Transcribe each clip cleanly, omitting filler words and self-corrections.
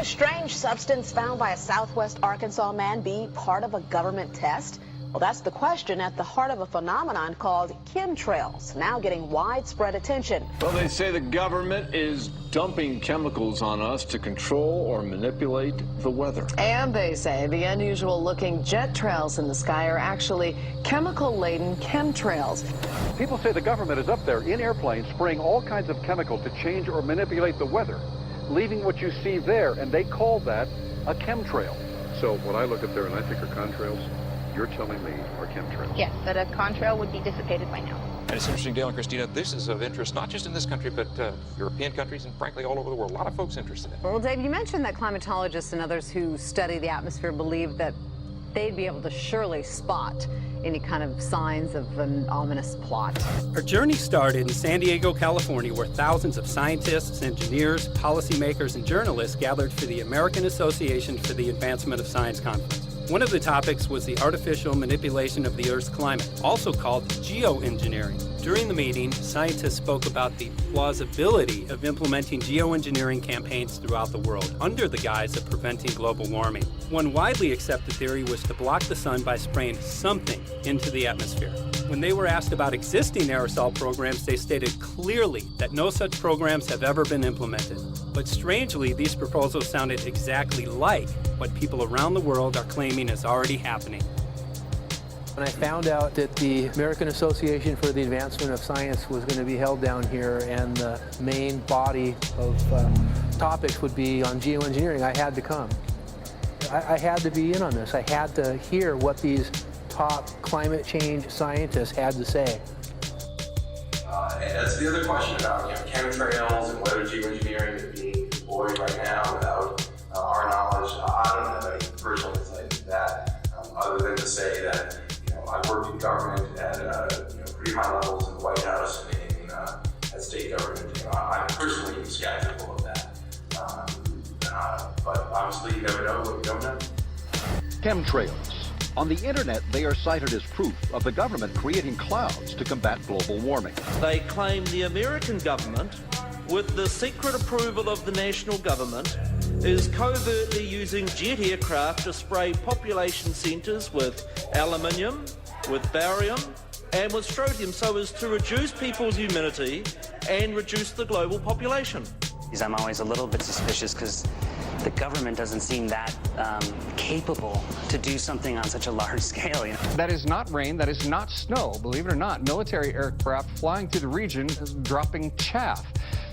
strange substance found by a southwest Arkansas man be part of a government test? Well, that's the question at the heart of a phenomenon called chemtrails, now getting widespread attention. Well, they say the government is dumping chemicals on us to control or manipulate the weather. And they say the unusual-looking jet trails in the sky are actually chemical-laden chemtrails. People say the government is up there in airplanes spraying all kinds of chemicals to change or manipulate the weather, leaving what you see there, and they call that a chemtrail. So when I look up there and I think are contrails, you're telling me are chemtrails? Yes, that a contrail would be dissipated by now. And it's interesting, Dale and Christina, this is of interest not just in this country, but European countries and frankly all over the world. A lot of folks interested in it. Well, Dave, you mentioned that climatologists and others who study the atmosphere believe that they'd be able to surely spot any kind of signs of an ominous plot. Our journey started in San Diego, California, where thousands of scientists, engineers, policymakers, and journalists gathered for the American Association for the Advancement of Science Conference. One of the topics was the artificial manipulation of the Earth's climate, also called geoengineering. During the meeting, scientists spoke about the plausibility of implementing geoengineering campaigns throughout the world under the guise of preventing global warming. One widely accepted theory was to block the sun by spraying something into the atmosphere. When they were asked about existing aerosol programs, they stated clearly that no such programs have ever been implemented. But strangely, these proposals sounded exactly like what people around the world are claiming is already happening. When I found out that the American Association for the Advancement of Science was going to be held down here and the main body of topics would be on geoengineering, I had to come. I had to be in on this. I had to hear what these top climate change scientists had to say. And that's the other question about chemtrails and whether geoengineering is being deployed right now without our knowledge. I don't have any personal insight into that, other than to say that I've worked in government at pretty high levels in the White House and in at state government. I'm personally skeptical of that. But obviously, you never know what you don't know. Chemtrails. On the internet, they are cited as proof of the government creating clouds to combat global warming. They claim the American government, with the secret approval of the national government, is covertly using jet aircraft to spray population centres with aluminium, with barium, and with strontium so as to reduce people's immunity and reduce the global population. I'm always a little bit suspicious because the government doesn't seem that capable to do something on such a large scale. That is not rain, that is not snow. Believe it or not, military aircraft flying through the region is dropping chaff.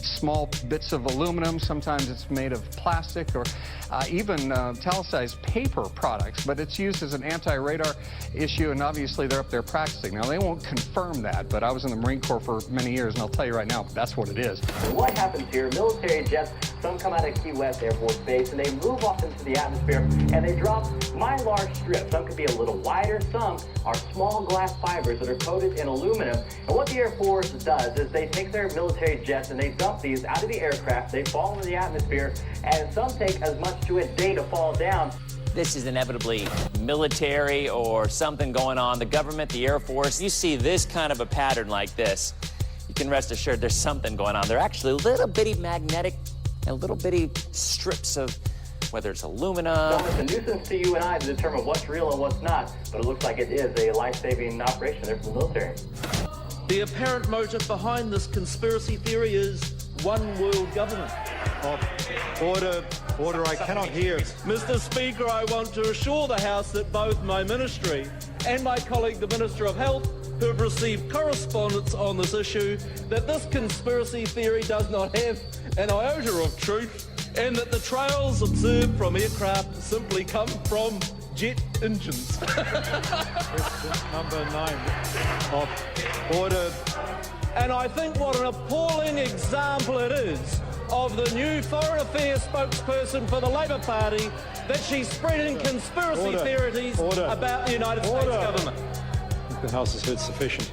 Small bits of aluminum, sometimes it's made of plastic or even talcized paper products, but it's used as an anti-radar issue, and obviously they're up there practicing. Now, they won't confirm that, but I was in the Marine Corps for many years, and I'll tell you right now, that's what it is. What happens here, military jets, some come out of Key West Air Force Base, and they move off into the atmosphere, and they drop mylar strips. Some could be a little wider, some are small glass fibers that are coated in aluminum. And what the Air Force does is they take their military jets and they dump these out of the aircraft, they fall into the atmosphere, and some take as much to a day to fall down. This is inevitably military or something going on. The government, the Air Force, you see this kind of a pattern like this, you can rest assured there's something going on. They're actually little bitty magnetic and little bitty strips of, whether it's aluminum. Well, it's a nuisance to you and I to determine what's real and what's not, but it looks like it is a life-saving operation there for the military. The apparent motive behind this conspiracy theory is one world government. Order, I cannot hear. Mr. Speaker, I want to assure the House that both my ministry and my colleague, the Minister of Health, who have received correspondence on this issue, that this conspiracy theory does not have an iota of truth, and that the trails observed from aircraft simply come from jet engines. Number 9 of order. And I think what an appalling example it is of the new Foreign Affairs spokesperson for the Labour Party that she's spreading conspiracy theories about the United States government. The House has heard sufficient.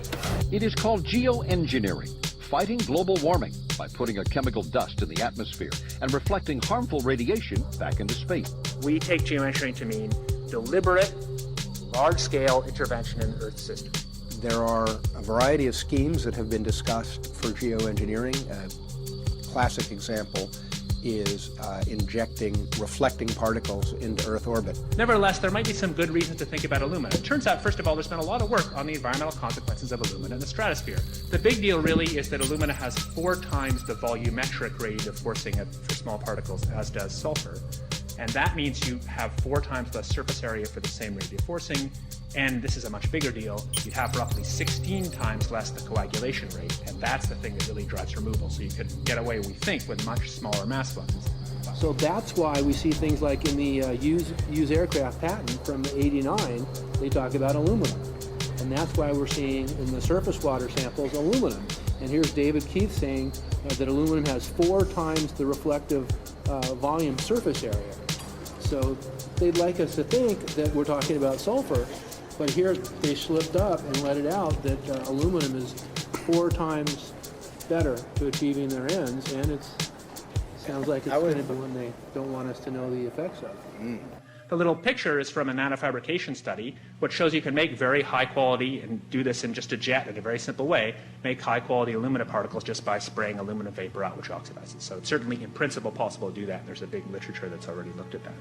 It is called geoengineering, fighting global warming by putting a chemical dust in the atmosphere and reflecting harmful radiation back into space. We take geoengineering to mean deliberate, large-scale intervention in the Earth's system. There are a variety of schemes that have been discussed for geoengineering. A classic example is injecting reflecting particles into Earth orbit. Nevertheless, there might be some good reasons to think about alumina. It turns out, first of all, there's been a lot of work on the environmental consequences of alumina in the stratosphere. The big deal really is that alumina has 4 times the volumetric rate of forcing for small particles as does sulfur. And that means you have 4 times less surface area for the same rate of forcing. And this is a much bigger deal. You'd have roughly 16 times less the coagulation rate, and that's the thing that really drives removal. So you could get away, we think, with much smaller mass fluxes. So that's why we see things like in the use aircraft patent from '89, they talk about aluminum. And that's why we're seeing in the surface water samples aluminum. And here's David Keith saying that aluminum has 4 times the reflective volume surface area. So they'd like us to think that we're talking about sulfur, but here they slipped up and let it out that aluminum is 4 times better to achieving their ends, and it sounds like it's going to be one they don't want us to know the effects of. The little picture is from a nanofabrication study, which shows you can make very high quality, and do this in just a jet in a very simple way, make high quality alumina particles just by spraying aluminum vapor out, which oxidizes. So it's certainly in principle possible to do that. There's a big literature that's already looked at that.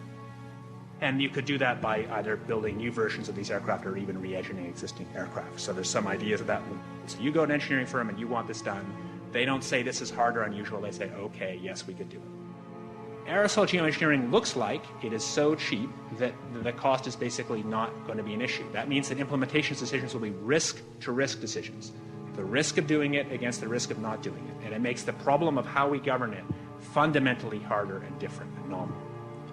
And you could do that by either building new versions of these aircraft or even re-engineering existing aircraft. So there's some ideas of that. So you go to an engineering firm and you want this done. They don't say this is hard or unusual. They say, okay, yes, we could do it. Aerosol geoengineering looks like it is so cheap that the cost is basically not going to be an issue. That means that implementation decisions will be risk-to-risk decisions. The risk of doing it against the risk of not doing it. And it makes the problem of how we govern it fundamentally harder and different and novel.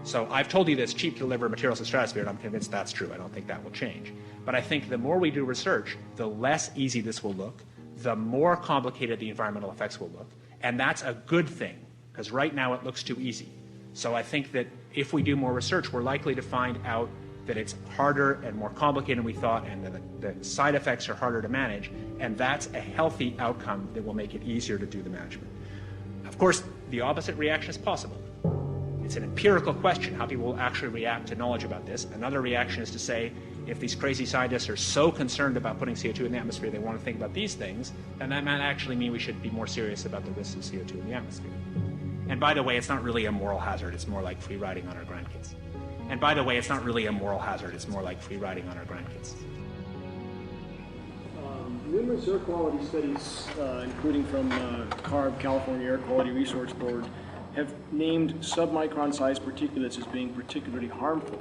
So I've told you that it's cheap to deliver materials to the stratosphere, and I'm convinced that's true. I don't think that will change. But I think the more we do research, the less easy this will look, the more complicated the environmental effects will look. And that's a good thing, because right now it looks too easy. So I think that if we do more research, we're likely to find out that it's harder and more complicated than we thought, and that the side effects are harder to manage. And that's a healthy outcome that will make it easier to do the management. Of course, the opposite reaction is possible. It's an empirical question, how people will actually react to knowledge about this. Another reaction is to say, if these crazy scientists are so concerned about putting CO2 in the atmosphere, they want to think about these things, then that might actually mean we should be more serious about the risks of CO2 in the atmosphere. And by the way, it's not really a moral hazard, it's more like free riding on our grandkids. And by the way, it's not really a moral hazard, it's more like free riding on our grandkids. Numerous air quality studies, including from CARB, California Air Quality Resource Board, have named submicron-sized particulates as being particularly harmful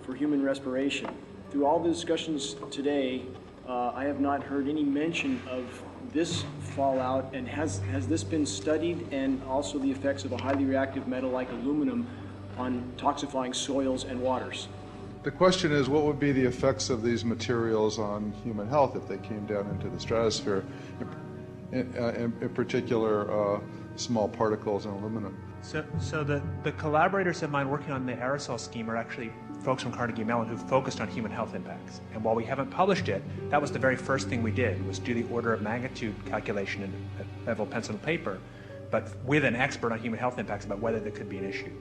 for human respiration. Through all the discussions today, I have not heard any mention of this fallout, and has this been studied, and also the effects of a highly reactive metal like aluminum on toxifying soils and waters? The question is, what would be the effects of these materials on human health if they came down into the stratosphere, in particular small particles and aluminum? So the collaborators of mine working on the aerosol scheme are actually folks from Carnegie Mellon who focused on human health impacts. And while we haven't published it, that was the very first thing we did, was do the order of magnitude calculation in level pencil and paper, but with an expert on human health impacts about whether there could be an issue.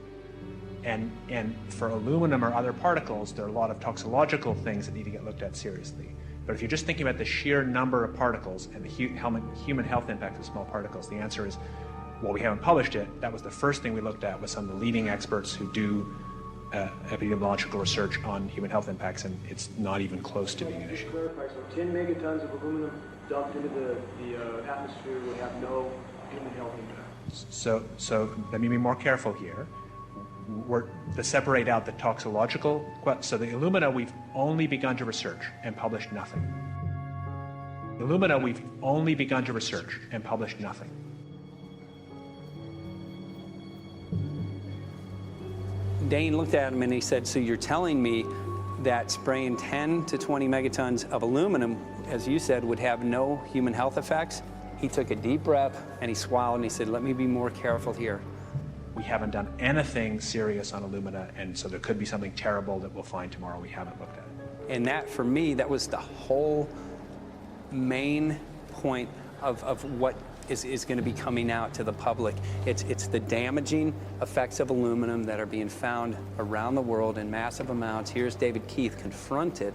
And for aluminum or other particles, there are a lot of toxicological things that need to get looked at seriously. But if you're just thinking about the sheer number of particles and the human health impact of small particles, the answer is, well, we haven't published it. That was the first thing we looked at with some of the leading experts who do epidemiological research on human health impacts, and it's not even close to being an issue. Clarify, so 10 megatons of aluminum dumped into the atmosphere would have no human health impact. So let me be more careful here. We're to separate out the toxicological. So the alumina, we've only begun to research and published nothing. The alumina, we've only begun to research and published nothing. Dane looked at him and he said, so you're telling me that spraying 10 to 20 megatons of aluminum, as you said, would have no human health effects? He took a deep breath and he swallowed and he said, let me be more careful here. We haven't done anything serious on alumina, and so there could be something terrible that we'll find tomorrow we haven't looked at. And that, for me, that was the whole main point of what is going to be coming out to the public. It's the damaging effects of aluminum that are being found around the world in massive amounts. Here's David Keith confronted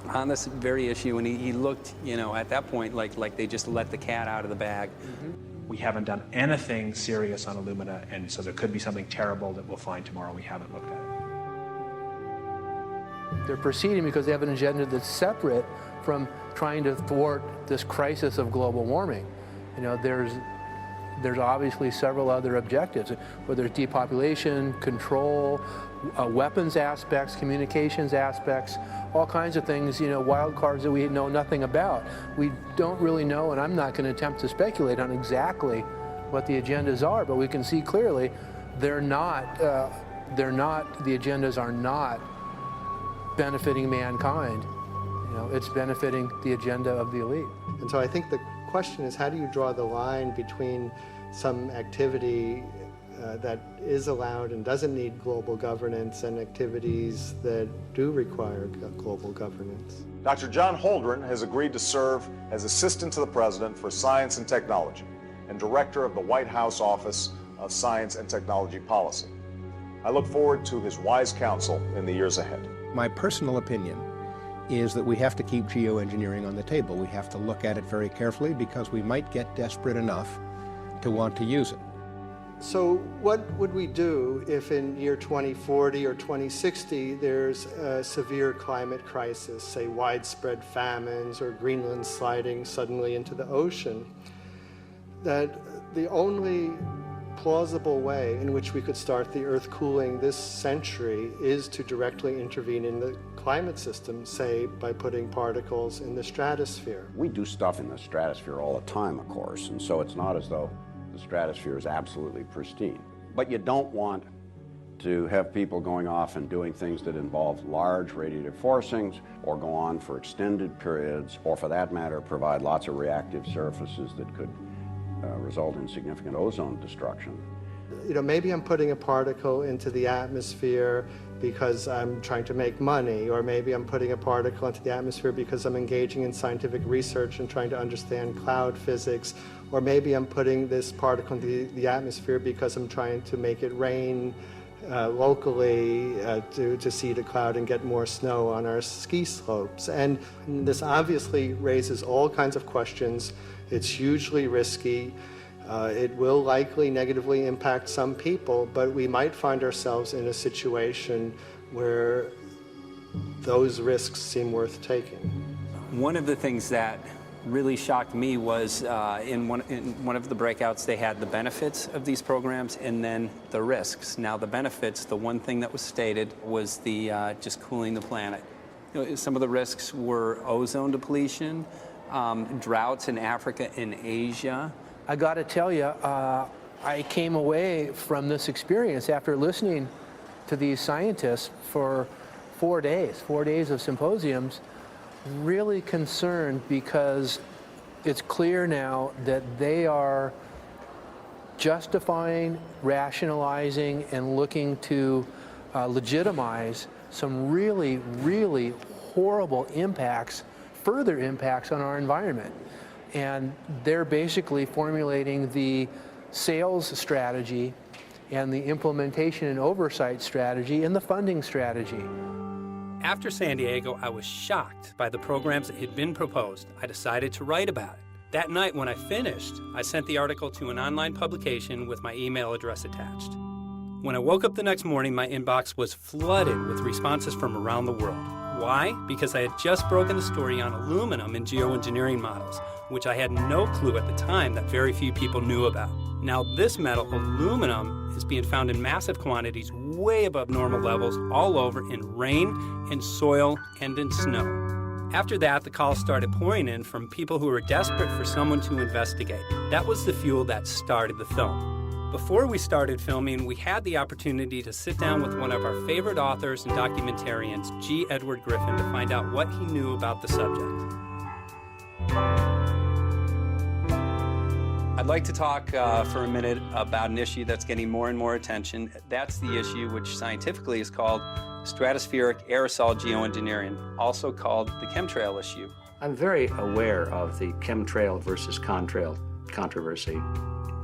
on this very issue, and he looked, you know, at that point like they just let the cat out of the bag. we haven't done anything serious on Illumina, and so there could be something terrible that we'll find tomorrow. We haven't looked at it. They're proceeding because they have an agenda that's separate from trying to thwart this crisis of global warming. You know, there's obviously several other objectives, whether it's depopulation, control, weapons aspects, communications aspects, all kinds of things, you know, wild cards that we know nothing about. We don't really know, and I'm not going to attempt to speculate on exactly what the agendas are, but we can see clearly the agendas are not benefiting mankind. You know, it's benefiting the agenda of the elite. And so I think the question is, how do you draw the line between some activity that is allowed and doesn't need global governance and activities that do require global governance? Dr. John Holdren has agreed to serve as Assistant to the President for Science and Technology and Director of the White House Office of Science and Technology Policy. I look forward to his wise counsel in the years ahead. My personal opinion is that we have to keep geoengineering on the table. We have to look at it very carefully because we might get desperate enough to want to use it. So what would we do if in year 2040 or 2060 there's a severe climate crisis, say widespread famines or Greenland sliding suddenly into the ocean? That the only plausible way in which we could start the Earth cooling this century is to directly intervene in the climate system, say by putting particles in the stratosphere. We do stuff in the stratosphere all the time, of course, and so it's not as though the stratosphere is absolutely pristine. But you don't want to have people going off and doing things that involve large radiative forcings or go on for extended periods, or for that matter, provide lots of reactive surfaces that could result in significant ozone destruction. You know, maybe I'm putting a particle into the atmosphere because I'm trying to make money, or maybe I'm putting a particle into the atmosphere because I'm engaging in scientific research and trying to understand cloud physics, or maybe I'm putting this particle into the atmosphere because I'm trying to make it rain locally to seed a cloud and get more snow on our ski slopes. And this obviously raises all kinds of questions. It's hugely risky. It will likely negatively impact some people, but we might find ourselves in a situation where those risks seem worth taking. One of the things that really shocked me was in one of the breakouts, they had the benefits of these programs and then the risks. Now the benefits, the one thing that was stated was the just cooling the planet. You know, some of the risks were ozone depletion, droughts in Africa and Asia. I got to tell you, I came away from this experience after listening to these scientists for 4 days of symposiums, really concerned, because it's clear now that they are justifying, rationalizing, and looking to legitimize some really, really horrible impacts, further impacts on our environment. And they're basically formulating the sales strategy and the implementation and oversight strategy and the funding strategy. After San Diego, I was shocked by the programs that had been proposed. I decided to write about it. That night when I finished, I sent the article to an online publication with my email address attached. When I woke up the next morning, my inbox was flooded with responses from around the world. Why? Because I had just broken the story on aluminum in geoengineering models, which I had no clue at the time that very few people knew about. Now this metal, aluminum, is being found in massive quantities way above normal levels all over in rain, in soil, and in snow. After that, the calls started pouring in from people who were desperate for someone to investigate. That was the fuel that started the film. Before we started filming, we had the opportunity to sit down with one of our favorite authors and documentarians, G. Edward Griffin, to find out what he knew about the subject. I'd like to talk for a minute about an issue that's getting more and more attention. That's the issue which scientifically is called stratospheric aerosol geoengineering, also called the chemtrail issue. I'm very aware of the chemtrail versus contrail controversy.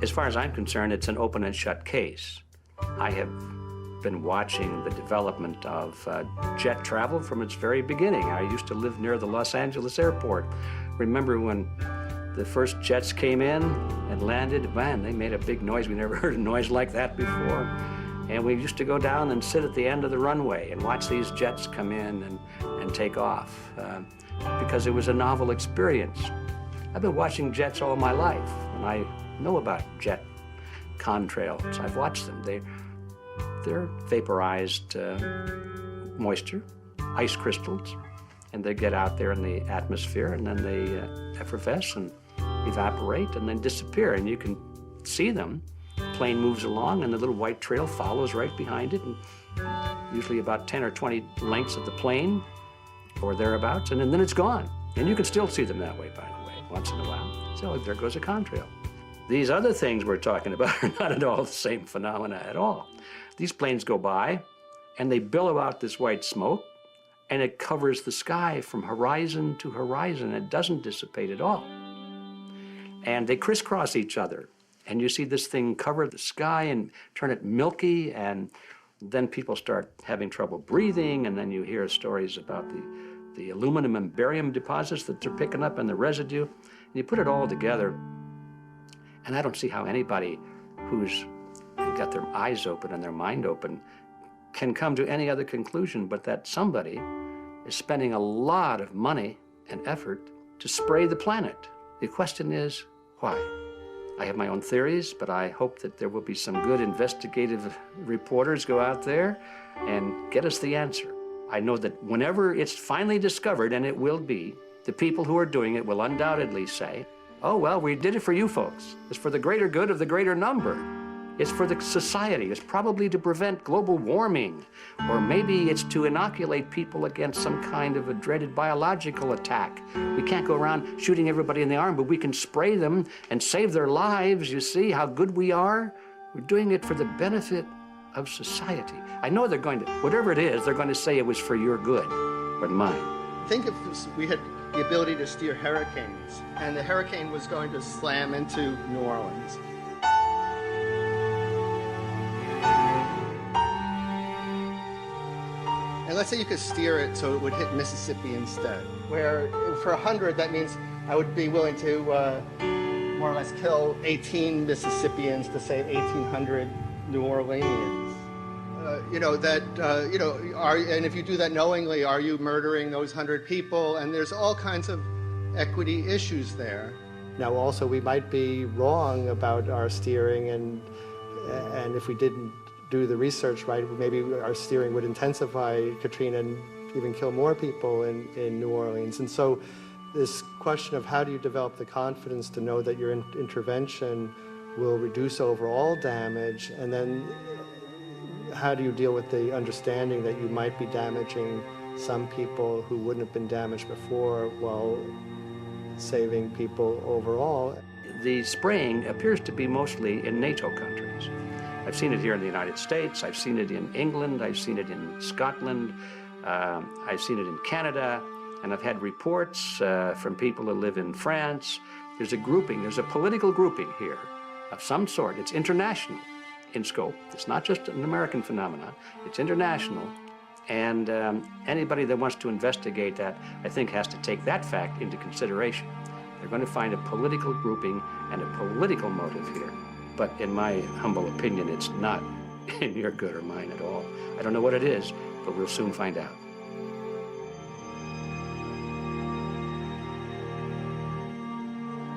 As far as I'm concerned, it's an open and shut case. I have been watching the development of jet travel from its very beginning. I used to live near the Los Angeles airport. Remember when the first jets came in and landed, man, they made a big noise. We never heard a noise like that before. And we used to go down and sit at the end of the runway and watch these jets come in and take off because it was a novel experience. I've been watching jets all my life, and I know about jet contrails. I've watched them. They're vaporized moisture, ice crystals, and they get out there in the atmosphere, and then they effervesce and evaporate and then disappear, and you can see them. Plane moves along, and the little white trail follows right behind it, and usually about 10 or 20 lengths of the plane or thereabouts, and then it's gone. And you can still see them that way, by the way, once in a while. So there goes a contrail. These other things we're talking about are not at all the same phenomena at all. These planes go by, and they billow out this white smoke, and it covers the sky from horizon to horizon. It doesn't dissipate at all. And they crisscross each other. And you see this thing cover the sky and turn it milky, and then people start having trouble breathing, and then you hear stories about the aluminum and barium deposits that they're picking up and the residue. And you put it all together, and I don't see how anybody who's got their eyes open and their mind open can come to any other conclusion but that somebody is spending a lot of money and effort to spray the planet. The question is, why? I have my own theories, but I hope that there will be some good investigative reporters go out there and get us the answer. I know that whenever it's finally discovered, and it will be, the people who are doing it will undoubtedly say, oh, well, we did it for you folks. It's for the greater good of the greater number. It's for the society. It's probably to prevent global warming, or maybe it's to inoculate people against some kind of a dreaded biological attack. We can't go around shooting everybody in the arm, but we can spray them and save their lives. You see how good we are? We're doing it for the benefit of society. I know they're going to, whatever it is, they're going to say it was for your good, or mine. Think if we had the ability to steer hurricanes, and the hurricane was going to slam into New Orleans. And let's say you could steer it so it would hit Mississippi instead, where for 100, that means I would be willing to more or less kill 18 Mississippians to save 1,800 New Orleanians. And if you do that knowingly, are you murdering those 100 people? And there's all kinds of equity issues there. Now, also, we might be wrong about our steering, and if we didn't do the research right, maybe our steering would intensify Katrina and even kill more people in New Orleans. And so this question of how do you develop the confidence to know that your intervention will reduce overall damage, and then how do you deal with the understanding that you might be damaging some people who wouldn't have been damaged before while saving people overall? The spraying appears to be mostly in NATO countries. I've seen it here in the United States, I've seen it in England, I've seen it in Scotland, I've seen it in Canada, and I've had reports from people who live in France. There's a grouping, there's a political grouping here of some sort. It's international in scope. It's not just an American phenomenon, it's international. And anybody that wants to investigate that, I think, has to take that fact into consideration. They're going to find a political grouping and a political motive here. But in my humble opinion, it's not in your good or mine at all. I don't know what it is, but we'll soon find out.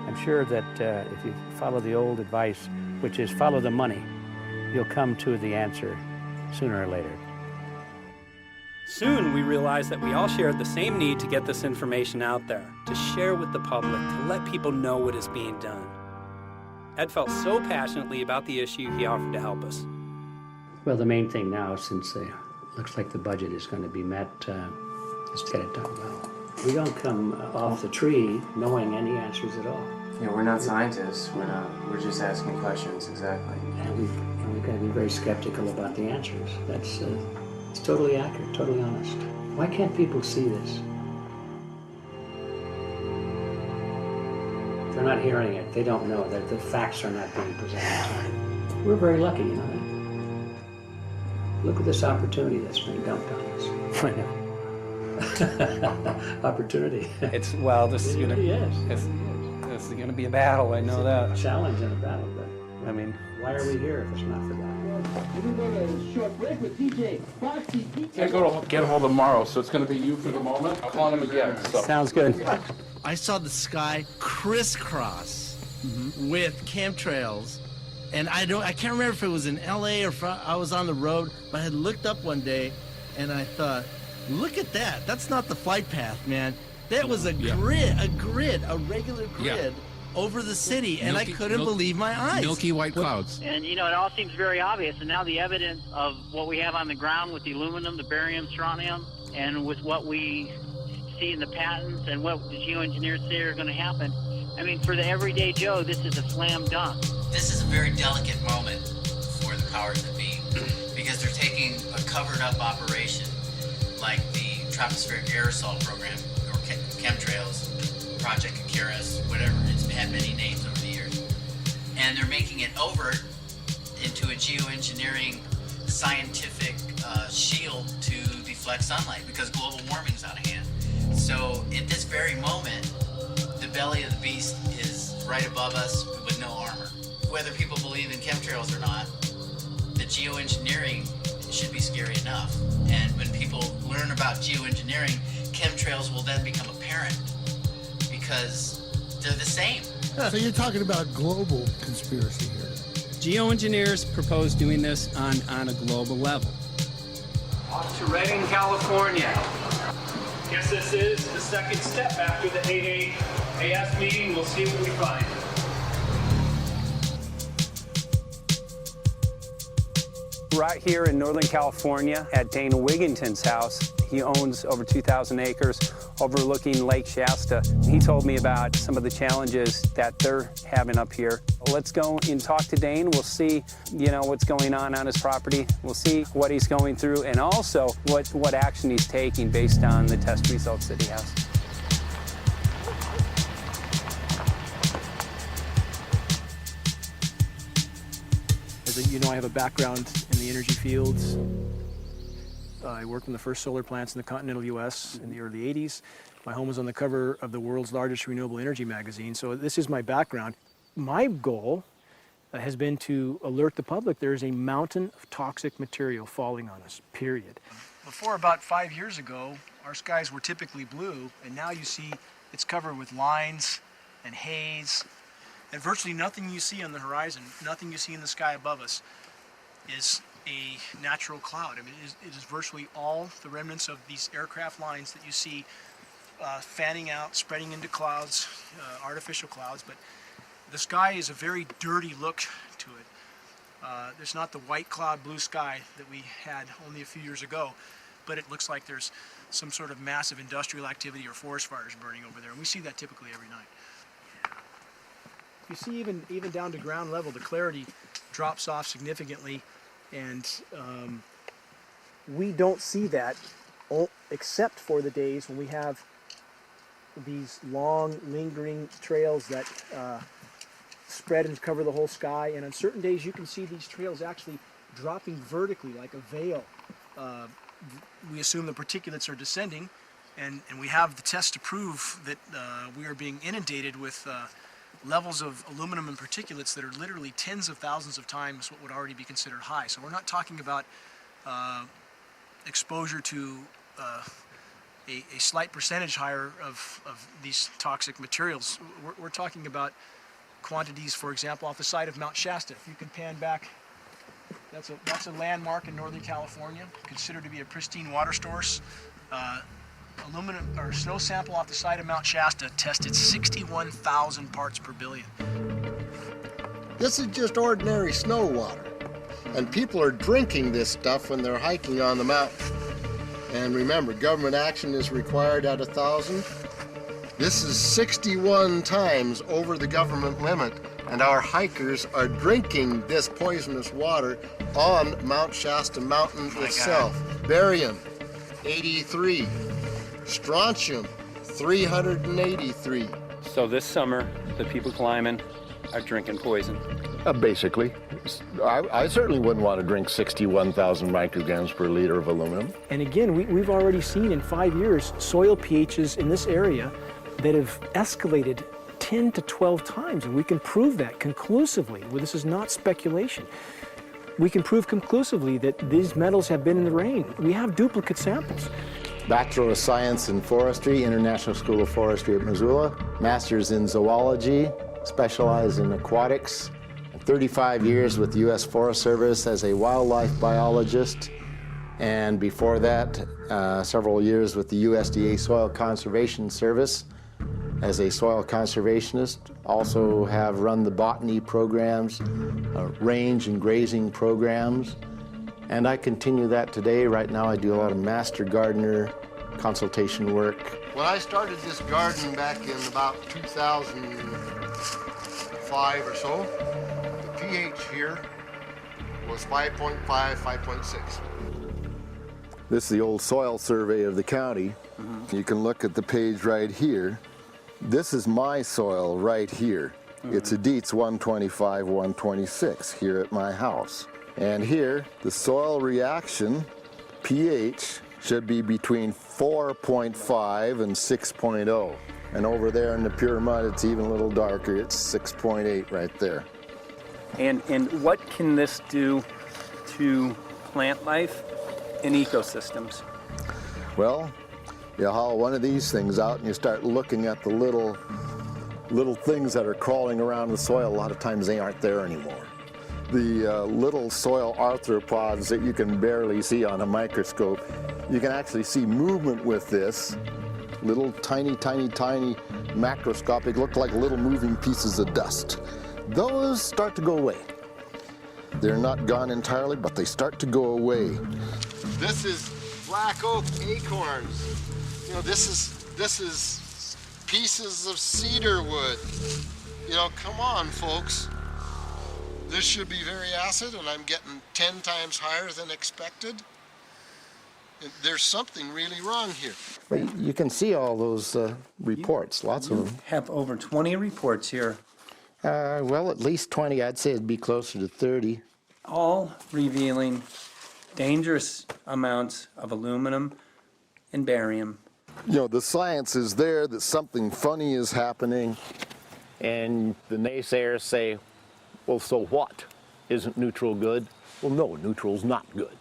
I'm sure that if you follow the old advice, which is follow the money, you'll come to the answer sooner or later. Soon we realized that we all shared the same need to get this information out there, to share with the public, to let people know what is being done. Ed felt so passionately about the issue, he offered to help us. Well, the main thing now, since it looks like the budget is going to be met, is to get it done well. We don't come off the tree knowing any answers at all. Yeah, we're not scientists. We're just asking questions, exactly. And we've got to be very skeptical about the answers. That's it's totally accurate, totally honest. Why can't people see this? They're not hearing it. They don't know that the facts are not being presented to them. We're very lucky, you know that. Look at this opportunity that's been dumped on us. I know. Opportunity. It's, well, this, you know, yes. It's, This is going to be a battle, I know that. Challenge and a battle, but I mean, why are we here if it's not for that? Can't go to get a hold of Morrow, so it's going to be you for the moment. I'll call him again. So. Sounds good. I saw the sky crisscross with chemtrails, and I can't remember if it was in LA or if I was on the road, but I had looked up one day and I thought, look at that. That's not the flight path, man. That was a grid, a regular grid over the city, and I couldn't believe my eyes. Milky white clouds. And, you know, it all seems very obvious, and now the evidence of what we have on the ground with the aluminum, the barium, strontium, and with what we see in the patents and what the geoengineers say are going to happen, I mean, for the everyday Joe, this is a slam dunk. This is a very delicate moment for the powers that be, because they're taking a covered-up operation like the tropospheric aerosol program, or chemtrails, Project Icarus, whatever. It's had many names over the years. And they're making it over into a geoengineering scientific shield to deflect sunlight, because global warming's out of hand. So at this very moment, the belly of the beast is right above us with no armor. Whether people believe in chemtrails or not, the geoengineering should be scary enough. And when people learn about geoengineering, chemtrails will then become apparent because they're the same. So you're talking about global conspiracy here. Geoengineers propose doing this on a global level. Off to Redding, California. Guess this is the second step after the 8 AS meeting. We'll see what we find. Right here in Northern California at Dana Wigginton's house. He owns over 2,000 acres overlooking Lake Shasta. He told me about some of the challenges that they're having up here. Let's go and talk to Dane. We'll see, you know, what's going on his property. We'll see what he's going through and also what action he's taking based on the test results that he has. As you know, I have a background in the energy fields. I worked on the first solar plants in the continental U.S. in the early 80s. My home was on the cover of the world's largest renewable energy magazine, so this is my background. My goal has been to alert the public there is a mountain of toxic material falling on us, period. Before about 5 years ago, our skies were typically blue, and now you see it's covered with lines and haze, and virtually nothing you see on the horizon, nothing you see in the sky above us is a natural cloud. I mean, it is virtually all the remnants of these aircraft lines that you see fanning out, spreading into clouds, artificial clouds, but the sky is a very dirty look to it. There's not the white cloud blue sky that we had only a few years ago, but it looks like there's some sort of massive industrial activity or forest fires burning over there, and we see that typically every night. You see even down to ground level, the clarity drops off significantly, and we don't see that except for the days when we have these long, lingering trails that spread and cover the whole sky, and on certain days you can see these trails actually dropping vertically like a veil. We assume the particulates are descending, and we have the test to prove that we are being inundated with levels of aluminum and particulates that are literally tens of thousands of times what would already be considered high. So we're not talking about exposure to a slight percentage higher of these toxic materials. We're talking about quantities, for example, off the side of Mount Shasta. If you can pan back, that's a landmark in Northern California, considered to be a pristine water source. Aluminum or snow sample off the side of Mount Shasta tested 61,000 parts per billion. This is just ordinary snow water, and people are drinking this stuff when they're hiking on the mountain. And remember, government action is required at 1,000. This is 61 times over the government limit, and our hikers are drinking this poisonous water on Mount Shasta Mountain itself. Barium, 83. Strontium, 383. So this summer, the people climbing are drinking poison. Basically. I certainly wouldn't want to drink 61,000 micrograms per liter of aluminum. And again, we've already seen in 5 years soil pHs in this area that have escalated 10 to 12 times, and we can prove that conclusively. Well, this is not speculation. We can prove conclusively that these metals have been in the rain. We have duplicate samples. Bachelor of Science in Forestry, International School of Forestry at Missoula. Master's in Zoology, specialized in aquatics. 35 years with the U.S. Forest Service as a wildlife biologist. And before that, several years with the USDA Soil Conservation Service as a soil conservationist. Also have run the botany programs, range and grazing programs. And I continue that today. Right now I do a lot of master gardener consultation work. When I started this garden back in about 2005 or so, the pH here was 5.5, 5.6. This is the old soil survey of the county. You can look at the page right here. This is my soil right here. It's a Dietz 125, 126 here at my house. And here, the soil reaction pH should be between 4.5 and 6.0. And over there in the pure mud, it's even a little darker. It's 6.8 right there. And what can this do to plant life and ecosystems? Well, you haul one of these things out and you start looking at the little things that are crawling around the soil. A lot of times they aren't there anymore. The little soil arthropods that you can barely see on a microscope, you can actually see movement with this. Little tiny macroscopic, look like little moving pieces of dust. Those start to go away. They're not gone entirely, but they start to go away. This is black oak acorns. You know, this is pieces of cedar wood. You know, come on, folks. This should be very acid, and I'm getting 10 times higher than expected. There's something really wrong here. But you can see all those reports, lots of them. Have over 20 reports here. Well, at least 20. I'd say it'd be closer to 30. All revealing dangerous amounts of aluminum and barium. You know, the science is there that something funny is happening, and the naysayers say, well, so what? Isn't neutral good? Well, no, neutral's not good.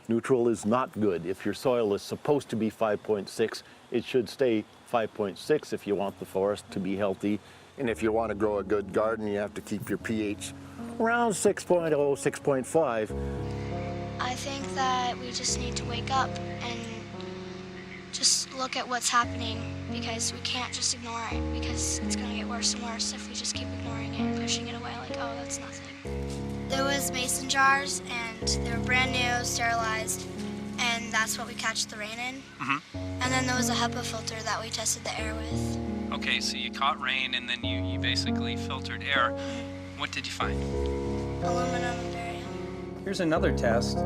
Neutral is not good. If your soil is supposed to be 5.6, it should stay 5.6 if you want the forest to be healthy. And if you want to grow a good garden, you have to keep your pH around 6.0, 6.5. I think that we just need to wake up and just look at what's happening, because we can't just ignore it, because it's going to get worse and worse if we just keep ignoring it and pushing it away like, oh, that's nothing. There was mason jars, and they were brand new, sterilized, and that's what we catch the rain in. And then there was a HEPA filter that we tested the air with. Okay, so you caught rain and then you basically filtered air. What did you find? Aluminum and barium. Here's another test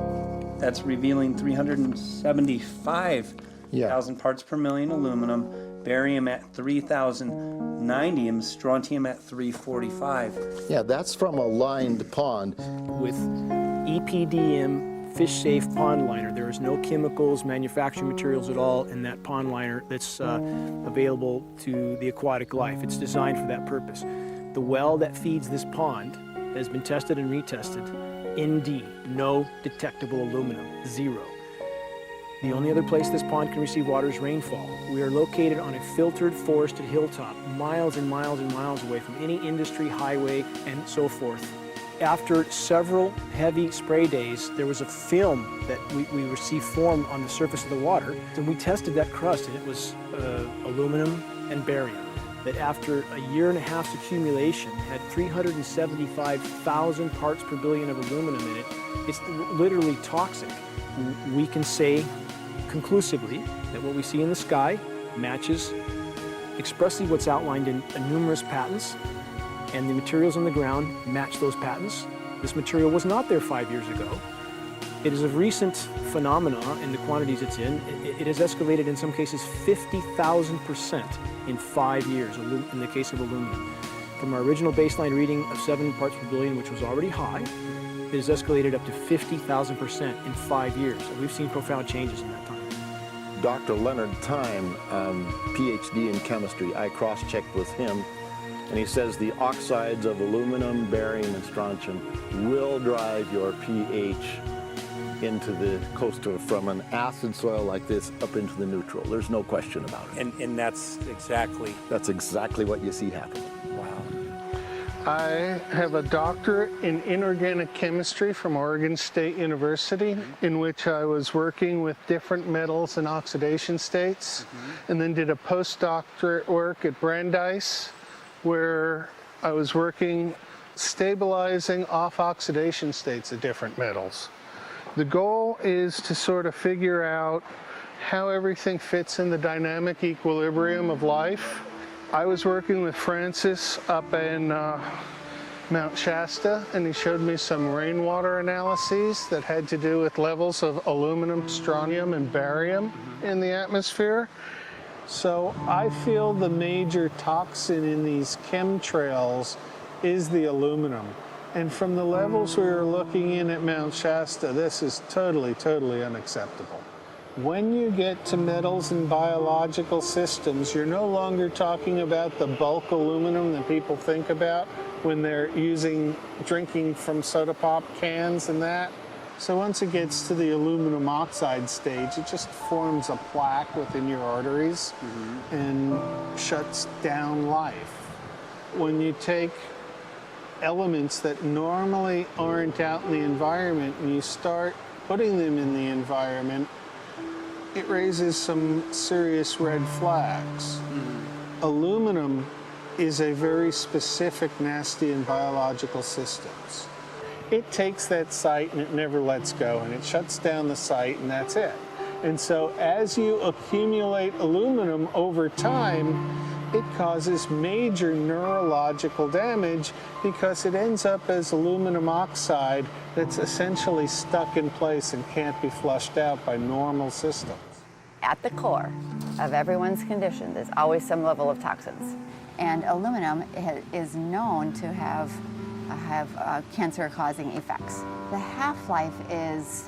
that's revealing 375,000 parts per million aluminum, barium at 3,000, 90, strontium at 345. Yeah, that's from a lined pond. With EPDM fish-safe pond liner. There is no chemicals, manufacturing materials at all in that pond liner that's available to the aquatic life. It's designed for that purpose. The well that feeds this pond has been tested and retested. ND, no detectable aluminum, 0. The only other place this pond can receive water is rainfall. We are located on a filtered, forested hilltop, miles and miles and miles away from any industry, highway, and so forth. After several heavy spray days, there was a film that we received formed on the surface of the water, and we tested that crust, and it was aluminum and barium. That after a year and a half's accumulation had 375,000 parts per billion of aluminum in it. It's literally toxic. We can say conclusively that what we see in the sky matches expressly what's outlined in numerous patents, and the materials on the ground match those patents. This material was not there 5 years ago. It is a recent phenomena in the quantities it's in. It has escalated in some cases 50,000% in 5 years in the case of aluminum. From our original baseline reading of 7 parts per billion, which was already high, it has escalated up to 50,000% in 5 years. And we've seen profound changes in that time. Dr. Leonard Time, PhD in chemistry, I cross-checked with him. And he says the oxides of aluminum, barium, and strontium will drive your pH into the coastal, from an acid soil like this up into the neutral. There's no question about it. And that's exactly? That's exactly what you see happen. Wow. I have a doctorate in inorganic chemistry from Oregon State University, in which I was working with different metals and oxidation states, and then did a postdoctorate work at Brandeis, where I was working stabilizing off oxidation states of different metals. The goal is to sort of figure out how everything fits in the dynamic equilibrium of life. I was working with Francis up in Mount Shasta, and he showed me some rainwater analyses that had to do with levels of aluminum, strontium, and barium in the atmosphere. So I feel the major toxin in these chemtrails is the aluminum. And from the levels we were looking in at Mount Shasta, this is totally, totally unacceptable. When you get to metals and biological systems, you're no longer talking about the bulk aluminum that people think about when they're drinking from soda pop cans and that. So once it gets to the aluminum oxide stage, it just forms a plaque within your arteries and shuts down life. When you take elements that normally aren't out in the environment and you start putting them in the environment, it raises some serious red flags. Aluminum is a very specific, nasty and biological systems. It takes that site and it never lets go, and it shuts down the site, and that's it. And so as you accumulate aluminum over time, it causes major neurological damage because it ends up as aluminum oxide that's essentially stuck in place and can't be flushed out by normal systems. At the core of everyone's condition, there's always some level of toxins. And aluminum is known to have cancer-causing effects. The half-life is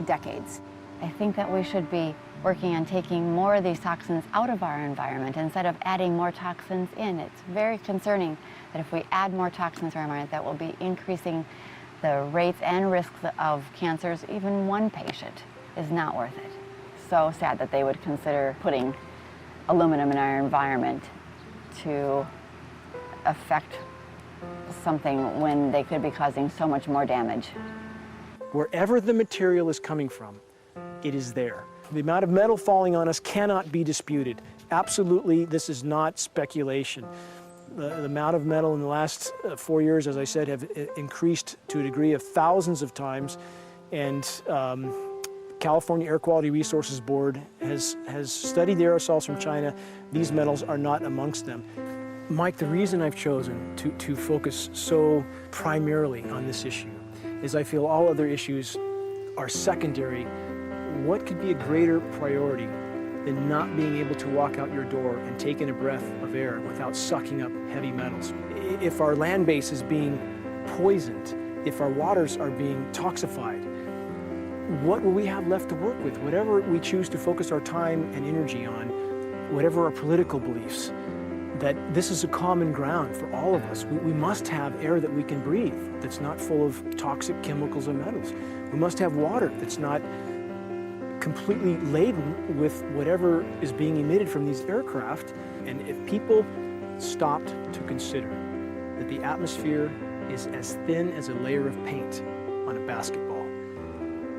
decades. I think that we should be working on taking more of these toxins out of our environment instead of adding more toxins in. It's very concerning that if we add more toxins to our environment, that will be increasing the rates and risks of cancers. Even one patient is not worth it. So sad that they would consider putting aluminum in our environment to affect something when they could be causing so much more damage. Wherever the material is coming from, it is there. The amount of metal falling on us cannot be disputed. Absolutely, this is not speculation. The amount of metal in the last 4 years, as I said, have increased to a degree of thousands of times, and California Air Quality Resources Board has studied the aerosols from China. These metals are not amongst them. Mike, the reason I've chosen to focus so primarily on this issue is I feel all other issues are secondary. What could be a greater priority than not being able to walk out your door and take in a breath of air without sucking up heavy metals? If our land base is being poisoned, if our waters are being toxified, what will we have left to work with? Whatever we choose to focus our time and energy on, whatever our political beliefs, that this is a common ground for all of us. We must have air that we can breathe that's not full of toxic chemicals and metals. We must have water that's not completely laden with whatever is being emitted from these aircraft. And if people stopped to consider that the atmosphere is as thin as a layer of paint on a basketball,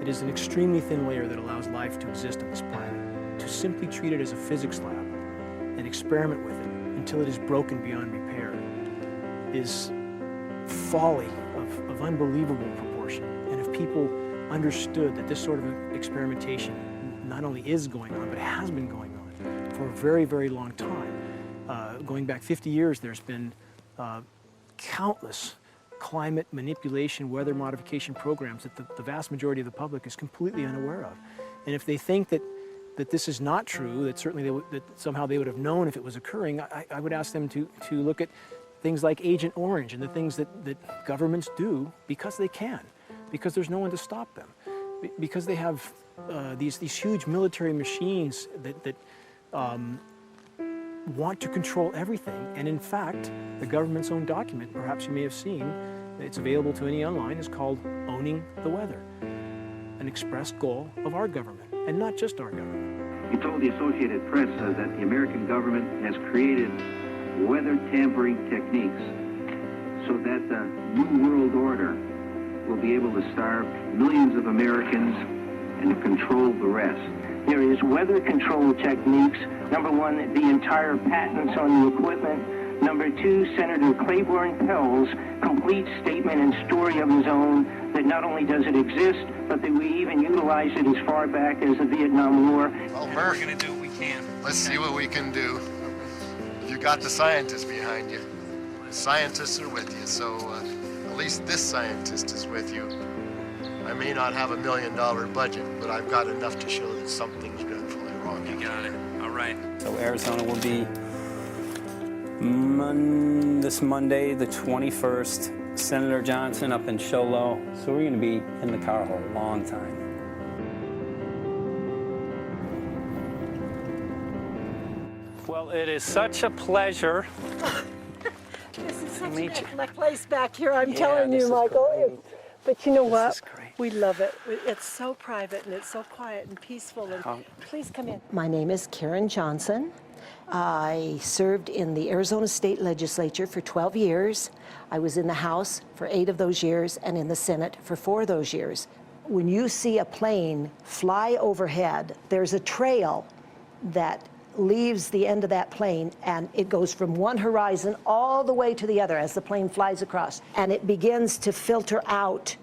it is an extremely thin layer that allows life to exist on this planet, to simply treat it as a physics lab and experiment with it until it is broken beyond repair is folly of unbelievable proportion. And if people understood that this sort of experimentation not only is going on, but has been going on for a very, very long time. Going back 50 years, there's been countless climate manipulation, weather modification programs that the vast majority of the public is completely unaware of. And if they think that this is not true, that certainly that somehow they would have known if it was occurring, I would ask them to look at things like Agent Orange and the things that governments do because they can, because there's no one to stop them, because they have these huge military machines that want to control everything. And in fact, the government's own document, perhaps you may have seen, it's available to any online, is called Owning the Weather, an expressed goal of our government, and not just our government. He told the Associated Press that the American government has created weather tampering techniques so that the New World Order will be able to starve millions of Americans and to control the rest. There is weather control techniques. Number one, the entire patents on the equipment. Number two, Senator Claiborne Pell's complete statement and story of his own that not only does it exist, but that we even utilize it as far back as the Vietnam War. Well, Murph, we're going to do what we can. Let's see what we can do. You got the scientists behind you. The scientists are with you, so at least this scientist is with you. I may not have $1 million budget, but I've got enough to show that something's dreadfully wrong. You got it. All right. So Arizona will be this Monday, the 21st. Senator Johnson up in Show Low. So we're going to be in the car a long time. Well, it is such a pleasure. This is such a place back here, I'm telling you, Michael. But you know what? We love it. It's so private and it's so quiet and peaceful. And please come in. My name is Karen Johnson. I served in the Arizona State Legislature for 12 years. I was in the House for 8 of those years and in the Senate for 4 of those years. When you see a plane fly overhead, there's a trail that leaves the end of that plane, and it goes from one horizon all the way to the other as the plane flies across, and it begins to filter out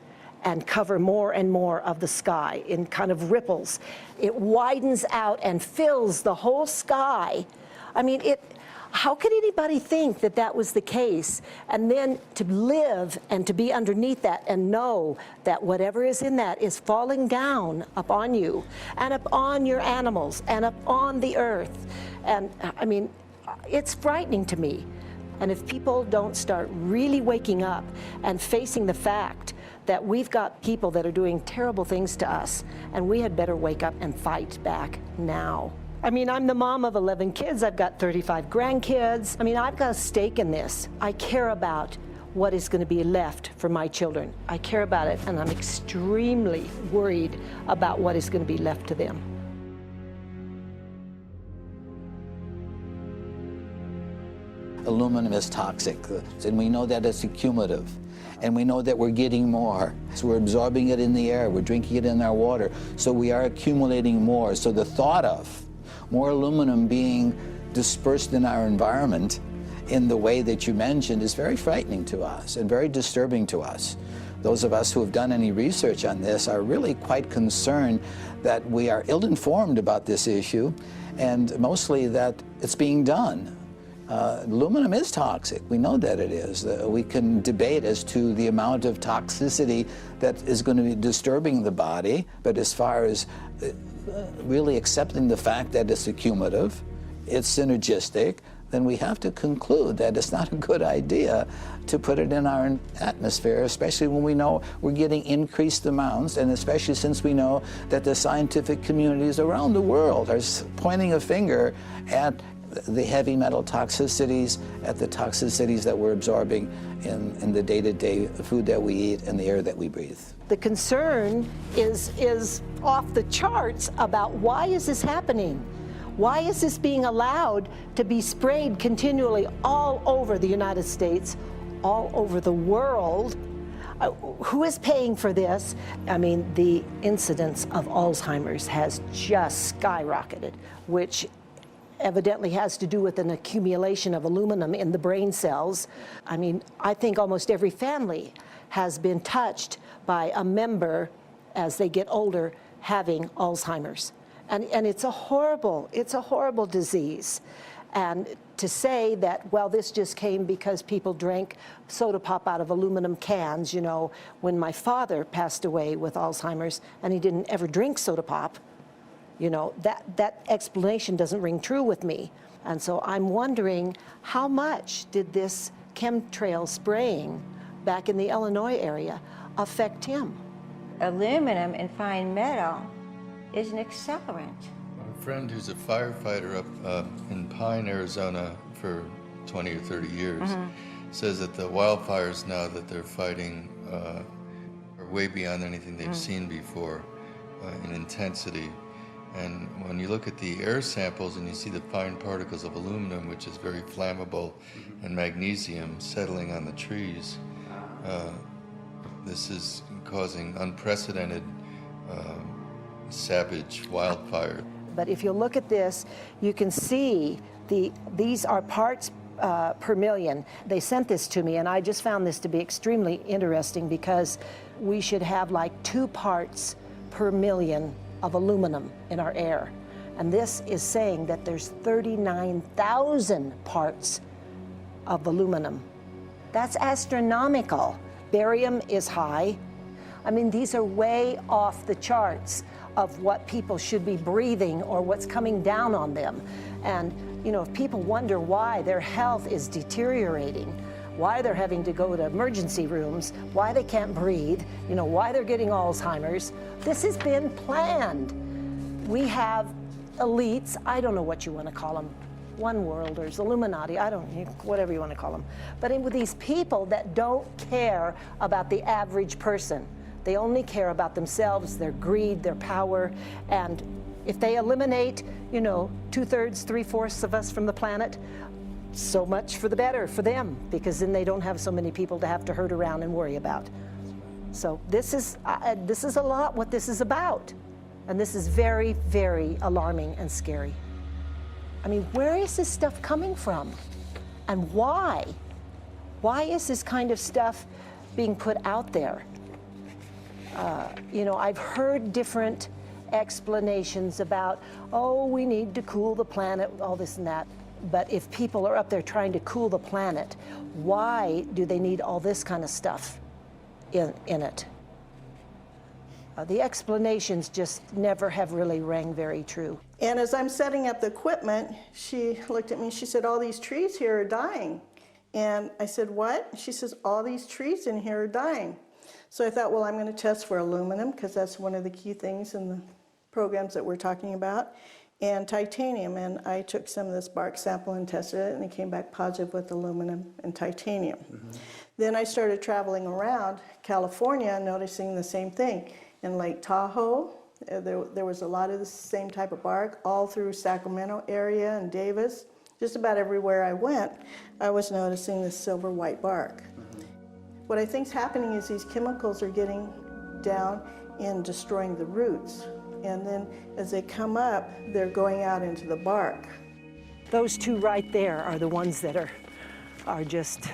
and cover more and more of the sky in kind of ripples. It widens out and fills the whole sky. I mean, how could anybody think that that was the case? And then to live and to be underneath that and know that whatever is in that is falling down upon you and upon your animals and upon the earth. And I mean, it's frightening to me. And if people don't start really waking up and facing the fact that we've got people that are doing terrible things to us, and we had better wake up and fight back now. I mean, I'm the mom of 11 kids. I've got 35 grandkids. I mean, I've got a stake in this. I care about what is going to be left for my children. I care about it, and I'm extremely worried about what is going to be left to them. Aluminum is toxic, and we know that it's accumulative. And we know that we're getting more. So we're absorbing it in the air, we're drinking it in our water, so we are accumulating more. So the thought of more aluminum being dispersed in our environment in the way that you mentioned is very frightening to us and very disturbing to us. Those of us who have done any research on this are really quite concerned that we are ill-informed about this issue, and mostly that it's being done. Aluminum is toxic. We know that it is. We can debate as to the amount of toxicity that is going to be disturbing the body, but as far as really accepting the fact that it's accumulative, it's synergistic, then we have to conclude that it's not a good idea to put it in our atmosphere, especially when we know we're getting increased amounts, and especially since we know that the scientific communities around the world are pointing a finger at the heavy metal toxicities, at the toxicities that we're absorbing in the day-to-day food that we eat and the air that we breathe. The concern is off the charts about why is this happening? Why is this being allowed to be sprayed continually all over the United States, all over the world? Who is paying for this? I mean, the incidence of Alzheimer's has just skyrocketed, which evidently has to do with an accumulation of aluminum in the brain cells. I mean, I think almost every family has been touched by a member as they get older having Alzheimer's. And it's a horrible disease. And to say that, well, this just came because people drank soda pop out of aluminum cans, you know, when my father passed away with Alzheimer's and he didn't ever drink soda pop, you know, that explanation doesn't ring true with me. And so I'm wondering, how much did this chemtrail spraying back in the Illinois area affect him? Aluminum and fine metal is an accelerant. friend who's a firefighter up in Pine, Arizona for 20 or 30 years says that the wildfires now that they're fighting are way beyond anything they've seen before in intensity. And when you look at the air samples and you see the fine particles of aluminum, which is very flammable, and magnesium settling on the trees, this is causing unprecedented savage wildfire. But if you look at this, you can see these are parts per million. They sent this to me, and I just found this to be extremely interesting because we should have like 2 parts per million of aluminum in our air. And this is saying that there's 39,000 parts of aluminum. That's astronomical. Barium is high. I mean, these are way off the charts of what people should be breathing or what's coming down on them. And, you know, if people wonder why their health is deteriorating, why they're having to go to emergency rooms, why they can't breathe, you know, why they're getting Alzheimer's, this has been planned. We have elites, I don't know what you want to call them, one worlders, Illuminati, I don't, whatever you want to call them. But with these people that don't care about the average person. They only care about themselves, their greed, their power, and if they eliminate, you know, 2/3, 3/4 of us from the planet, so much for the better for them, because then they don't have so many people to have to herd around and worry about. So this is a lot what this is about, and this is very, very alarming and scary. I mean, where is this stuff coming from, and why? Why is this kind of stuff being put out there? You know, I've heard different explanations about, oh, we need to cool the planet, all this and that. But if people are up there trying to cool the planet, why do they need all this kind of stuff in it? The explanations just never have really rang very true. And as I'm setting up the equipment, she looked at me, she said, all these trees here are dying. And I said, what? She says, all these trees in here are dying. So I thought, well, I'm going to test for aluminum, because that's one of the key things in the programs that we're talking about, and titanium. And I took some of this bark sample and tested it, and it came back positive with aluminum and titanium. Then I started traveling around California, noticing the same thing. In Lake Tahoe, there was a lot of the same type of bark, all through Sacramento area and Davis. Just about everywhere I went, I was noticing this silver white bark. What I think is happening is these chemicals are getting down and destroying the roots. And then as they come up, they're going out into the bark. Those 2 right there are the ones that are just,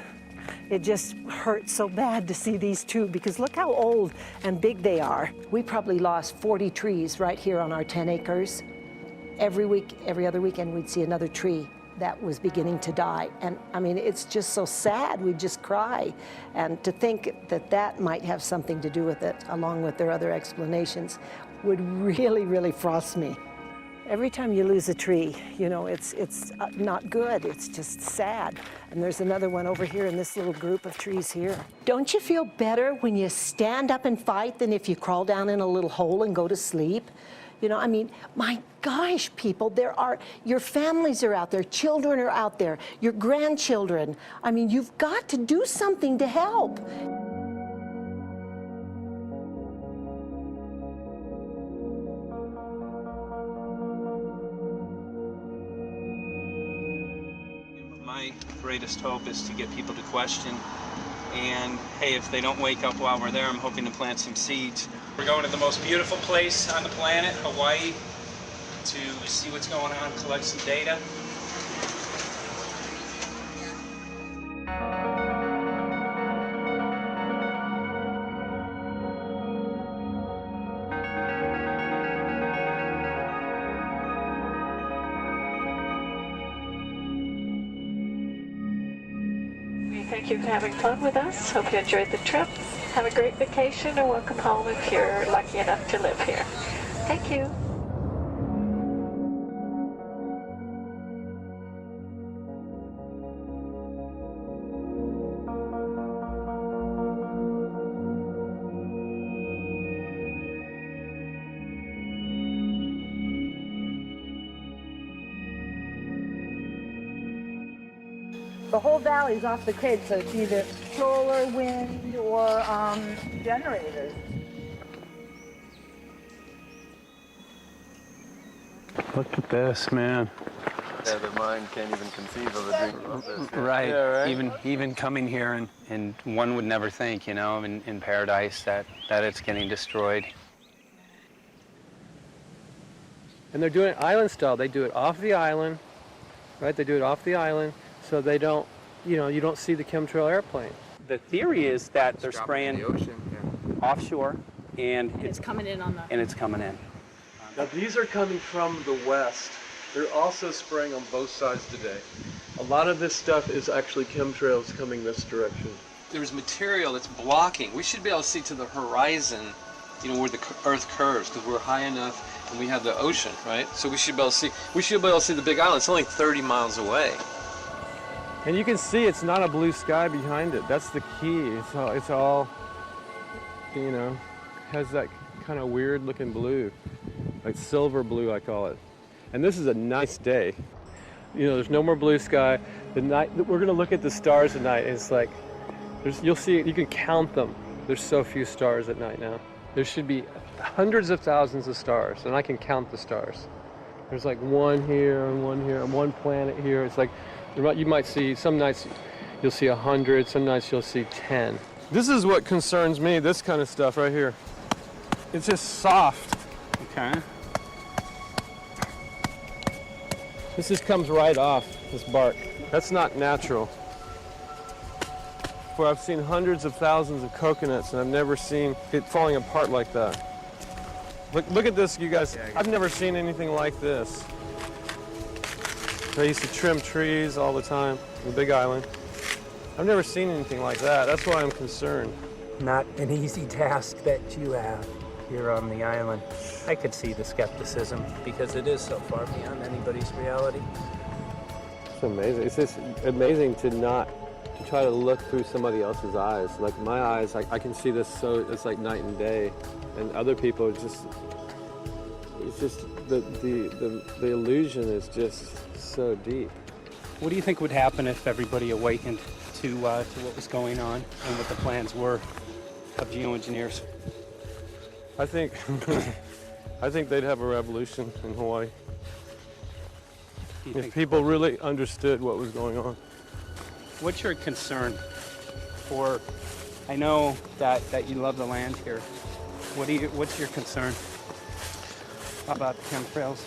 it just hurts so bad to see these 2, because look how old and big they are. We probably lost 40 trees right here on our 10 acres. Every week, every other weekend, we'd see another tree that was beginning to die. And I mean, it's just so sad, we'd just cry. And to think that that might have something to do with it, along with their other explanations, would really, really frost me. Every time you lose a tree, you know, it's not good, it's just sad. And there's another one over here in this little group of trees here. Don't you feel better when you stand up and fight than if you crawl down in a little hole and go to sleep? You know, I mean, my gosh, people, your families are out there, children are out there, your grandchildren. I mean, you've got to do something to help. My greatest hope is to get people to question. And hey, if they don't wake up while we're there, I'm hoping to plant some seeds. We're going to the most beautiful place on the planet, Hawaii, to see what's going on, collect some data. Thank you for having fun with us. Hope you enjoyed the trip. Have a great vacation and welcome home if you're lucky enough to live here. Thank you. The whole valley's off the grid, so it's either solar, wind, or generators. Look at this, man. Yeah, the mind can't even conceive of a dream of this. Right. Yeah, right. Even coming here, and one would never think, you know, in paradise that it's getting destroyed. And they're doing it island style. They do it off the island, right? They do it off the island, so they don't, you know, you don't see the chemtrail airplane. The theory is that they're spraying the ocean, offshore, and it's coming in on the... And it's coming in. Now these are coming from the west. They're also spraying on both sides today. A lot of this stuff is actually chemtrails coming this direction. There's material that's blocking. We should be able to see to the horizon, you know, where the Earth curves, because we're high enough and we have the ocean, right? So we should be able to see. We should be able to see the Big Island. It's only 30 miles away. And you can see it's not a blue sky behind it. That's the key. It's all, you know, has that kind of weird looking blue, like silver blue, I call it. And this is a nice day. You know, there's no more blue sky. The night, we're gonna look at the stars at night, and it's like, you'll see, you can count them. There's so few stars at night now. There should be hundreds of thousands of stars, and I can count the stars. There's like one here, and one planet here. It's like, you might see, some nights you'll see 100, some nights you'll see 10. This is what concerns me, this kind of stuff right here. It's just soft. Okay. This just comes right off, this bark. That's not natural. For I've seen hundreds of thousands of coconuts, and I've never seen it falling apart like that. Look at this, you guys. I've never seen anything like this. I used to trim trees all the time on the Big Island. I've never seen anything like that. That's why I'm concerned. Not an easy task that you have here on the island. I could see the skepticism because it is so far beyond anybody's reality. It's amazing. It's just amazing to try to look through somebody else's eyes. Like my eyes, I can see this so it's like night and day, and other people it's just the illusion is just so deep. What do you think would happen if everybody awakened to what was going on and what the plans were of geoengineers? I think they'd have a revolution in Hawaii. If people really understood what was going on. What's your concern for, I know that you love the land here. What's your concern about the chemtrails?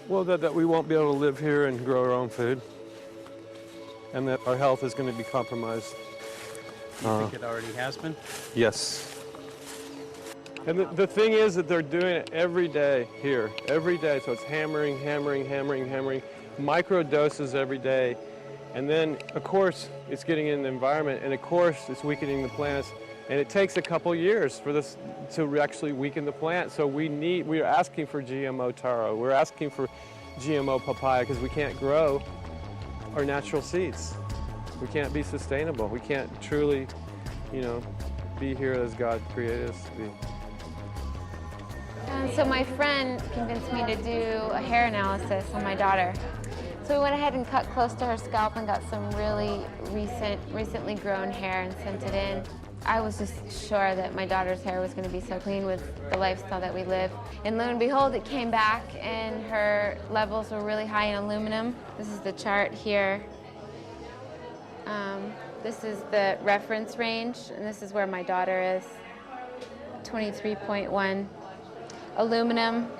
Well, that we won't be able to live here and grow our own food, and that our health is going to be compromised. You think it already has been? Yes. And the thing is that they're doing it every day here, every day. So it's hammering, micro doses every day. And then, of course, it's getting in the environment, and of course, it's weakening the plants. And it takes a couple years for this to actually weaken the plant. So we are asking for GMO taro. We're asking for GMO papaya because we can't grow our natural seeds. We can't be sustainable. We can't truly, be here as God created us to be. So my friend convinced me to do a hair analysis on my daughter. So we went ahead and cut close to her scalp and got some really recently grown hair and sent it in. I was just sure that my daughter's hair was going to be so clean with the lifestyle that we live. And lo and behold, it came back and her levels were really high in aluminum. This is the chart here. This is the reference range, and this is where my daughter is, 23.1. Aluminum.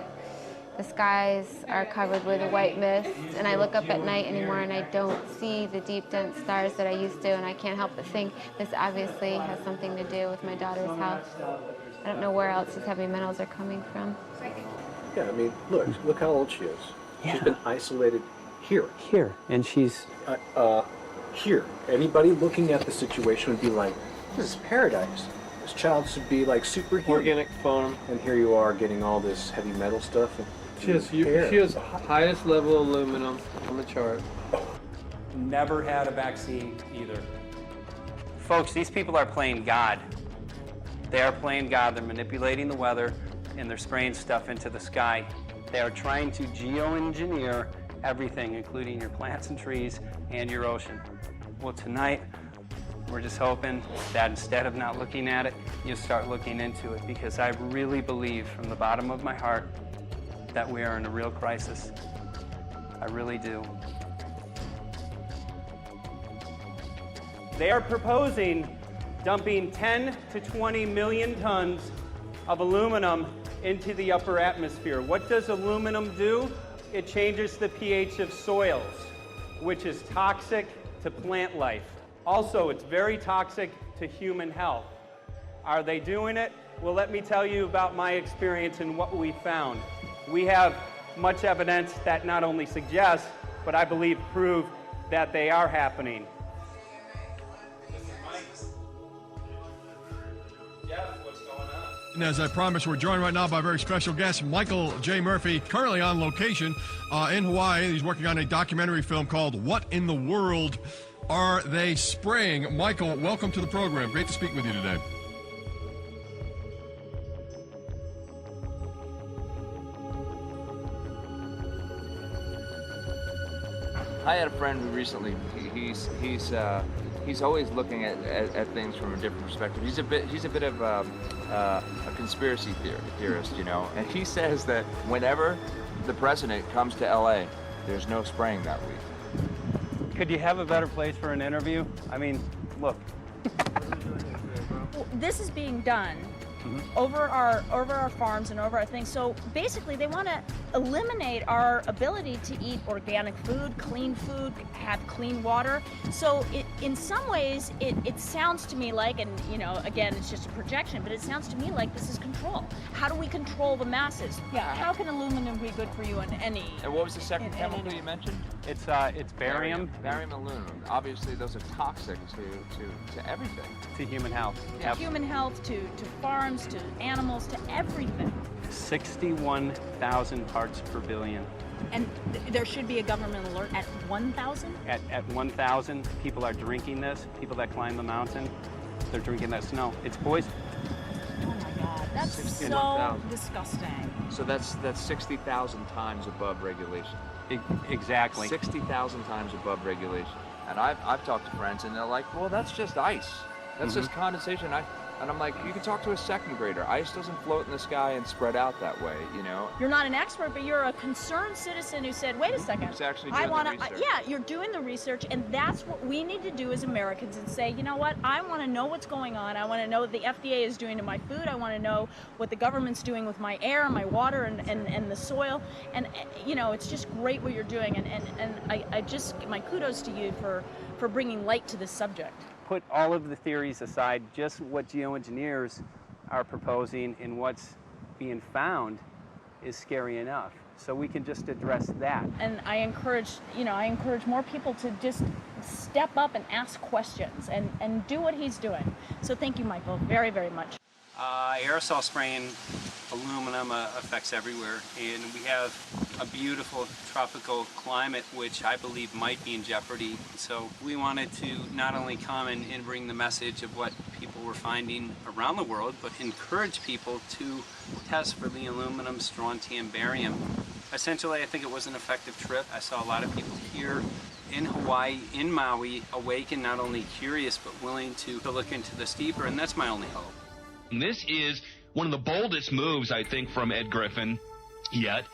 The skies are covered with a white mist, and I look up at night anymore and I don't see the deep, dense stars that I used to, and I can't help but think this obviously has something to do with my daughter's health. I don't know where else these heavy metals are coming from. Yeah, I mean, look how old she is. Yeah. She's been isolated here. Here, and she's... Here. Anybody looking at the situation would be like, this is paradise. This child should be like superhuman. Organic farm. And here you are getting all this heavy metal stuff. She has highest level aluminum on the chart. Never had a vaccine either. Folks, these people are playing God. They are playing God. They're manipulating the weather, and they're spraying stuff into the sky. They are trying to geoengineer everything, including your plants and trees and your ocean. Well, tonight, we're just hoping that instead of not looking at it, you start looking into it, because I really believe from the bottom of my heart that we are in a real crisis. I really do. They are proposing dumping 10 to 20 million tons of aluminum into the upper atmosphere. What does aluminum do? It changes the pH of soils, which is toxic to plant life. Also, it's very toxic to human health. Are they doing it? Well, let me tell you about my experience and what we found. We have much evidence that not only suggests, but I believe prove that they are happening. And as I promised, we're joined right now by a very special guest, Michael J. Murphy, currently on location in Hawaii. He's working on a documentary film called What in the World Are They Spraying? Michael, welcome to the program. Great to speak with you today. I had a friend who recently, he's always looking at things from a different perspective. He's a bit of a conspiracy theorist, you know, and he says that whenever the president comes to LA, there's no spraying that week. Could you have a better place for an interview? I mean, look. Well, this is being done over our farms and over our things. So basically, they want to eliminate our ability to eat organic food, have clean water. So in some ways, it sounds to me like, and you know, again, it's just a projection, but it sounds to me like this is control. How do we control the masses? Yeah. How can aluminum be good for you in any? And what was the second chemical you mentioned? It's barium. Barium aluminum. Obviously, those are toxic to everything. To human health. To human health, to farms, to animals, to everything. 61,000 parts per billion. And there should be a government alert at 1,000? At 1,000, people are drinking this. People that climb the mountain, they're drinking that snow. It's poison. Oh my God, that's so disgusting. So that's 60,000 times above regulation. Exactly. 60,000 times above regulation. And I've talked to friends, and they're like, well, that's just ice. That's just condensation. And I'm like, you can talk to a second grader. Ice doesn't float in the sky and spread out that way, you know? You're not an expert, but you're a concerned citizen who said, wait a second. Who's actually doing the research. Yeah, you're doing the research, and that's what we need to do as Americans and say, you know what, I want to know what's going on. I want to know what the FDA is doing to my food. I want to know what the government's doing with my air, my water, and the soil. And, you know, it's just great what you're doing, and I just, my kudos to you for bringing light to this subject. Put all of the theories aside, just what geoengineers are proposing and what's being found is scary enough. So we can just address that. And I encourage more people to just step up and ask questions and do what he's doing. So thank you, Michael, very, very much. Aerosol spraying aluminum affects everywhere, and we have a beautiful tropical climate which I believe might be in jeopardy. So we wanted to not only come and bring the message of what people were finding around the world, but encourage people to test for the aluminum, strontium, barium. Essentially, I think it was an effective trip. I saw a lot of people here in Hawaii, in Maui, awake and not only curious, but willing to look into this deeper, and that's my only hope. This is one of the boldest moves, I think, from Ed Griffin yet.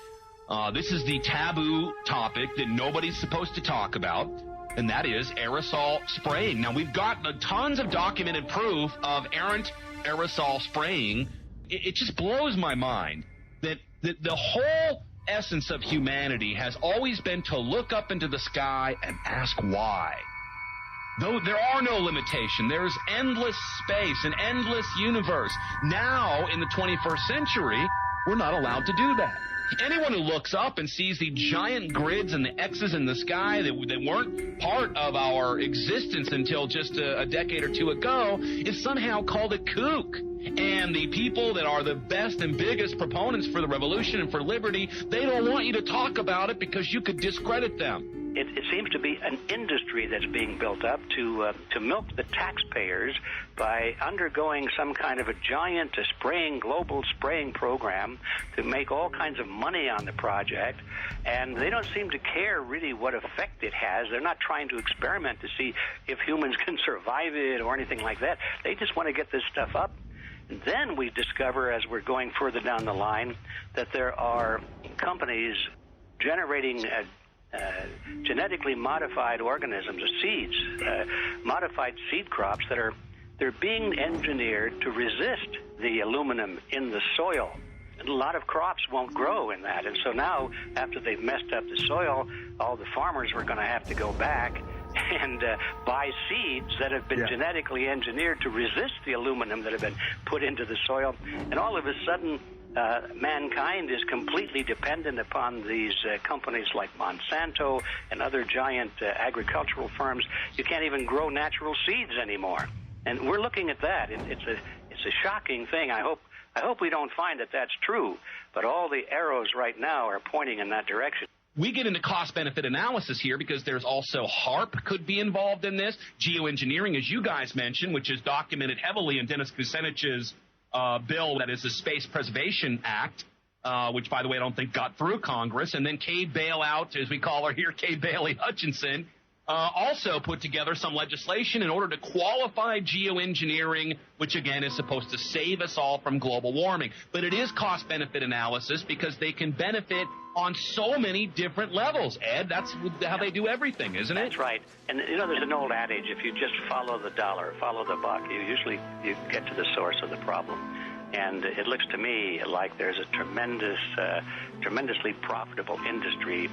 This is the taboo topic that nobody's supposed to talk about, and that is aerosol spraying. Now, we've got tons of documented proof of errant aerosol spraying. It just blows my mind that the whole essence of humanity has always been to look up into the sky and ask why. Though there are no limitation, there is endless space, an endless universe. Now, in the 21st century, we're not allowed to do that. Anyone who looks up and sees the giant grids and the X's in the sky that weren't part of our existence until just a decade or two ago is somehow called a kook. And the people that are the best and biggest proponents for the revolution and for liberty, they don't want you to talk about it because you could discredit them. it seems to be an industry that's being built up to milk the taxpayers by undergoing some kind of a giant global spraying program to make all kinds of money on the project. And they don't seem to care really what effect it has. They're not trying to experiment to see if humans can survive it or anything like that. They just want to get this stuff up. And then we discover, as we're going further down the line, that there are companies generating genetically modified organisms, seeds, modified seed crops they're being engineered to resist the aluminum in the soil. A lot of crops won't grow in that, and so now, after they've messed up the soil, all the farmers are going to have to go back and buy seeds that have been genetically engineered to resist the aluminum that have been put into the soil, and all of a sudden, mankind is completely dependent upon these companies like Monsanto and other giant agricultural firms. You can't even grow natural seeds anymore. And we're looking at that. It's a shocking thing. I hope we don't find that that's true, but all the arrows right now are pointing in that direction. We get into cost-benefit analysis here because there's also HARP could be involved in this, geoengineering, as you guys mentioned, which is documented heavily in Dennis Kucinich's bill, that is the Space Preservation Act, which, by the way, I don't think got through Congress. And then Kay Bailout, as we call her here, Kay Bailey Hutchinson, also put together some legislation in order to qualify geoengineering, which, again, is supposed to save us all from global warming. But it is cost-benefit analysis because they can benefit on so many different levels. Ed, that's how they do everything, isn't it? That's right. And, there's an old adage, if you just follow the dollar, follow the buck, you get to the source of the problem. And it looks to me like there's a tremendously profitable industry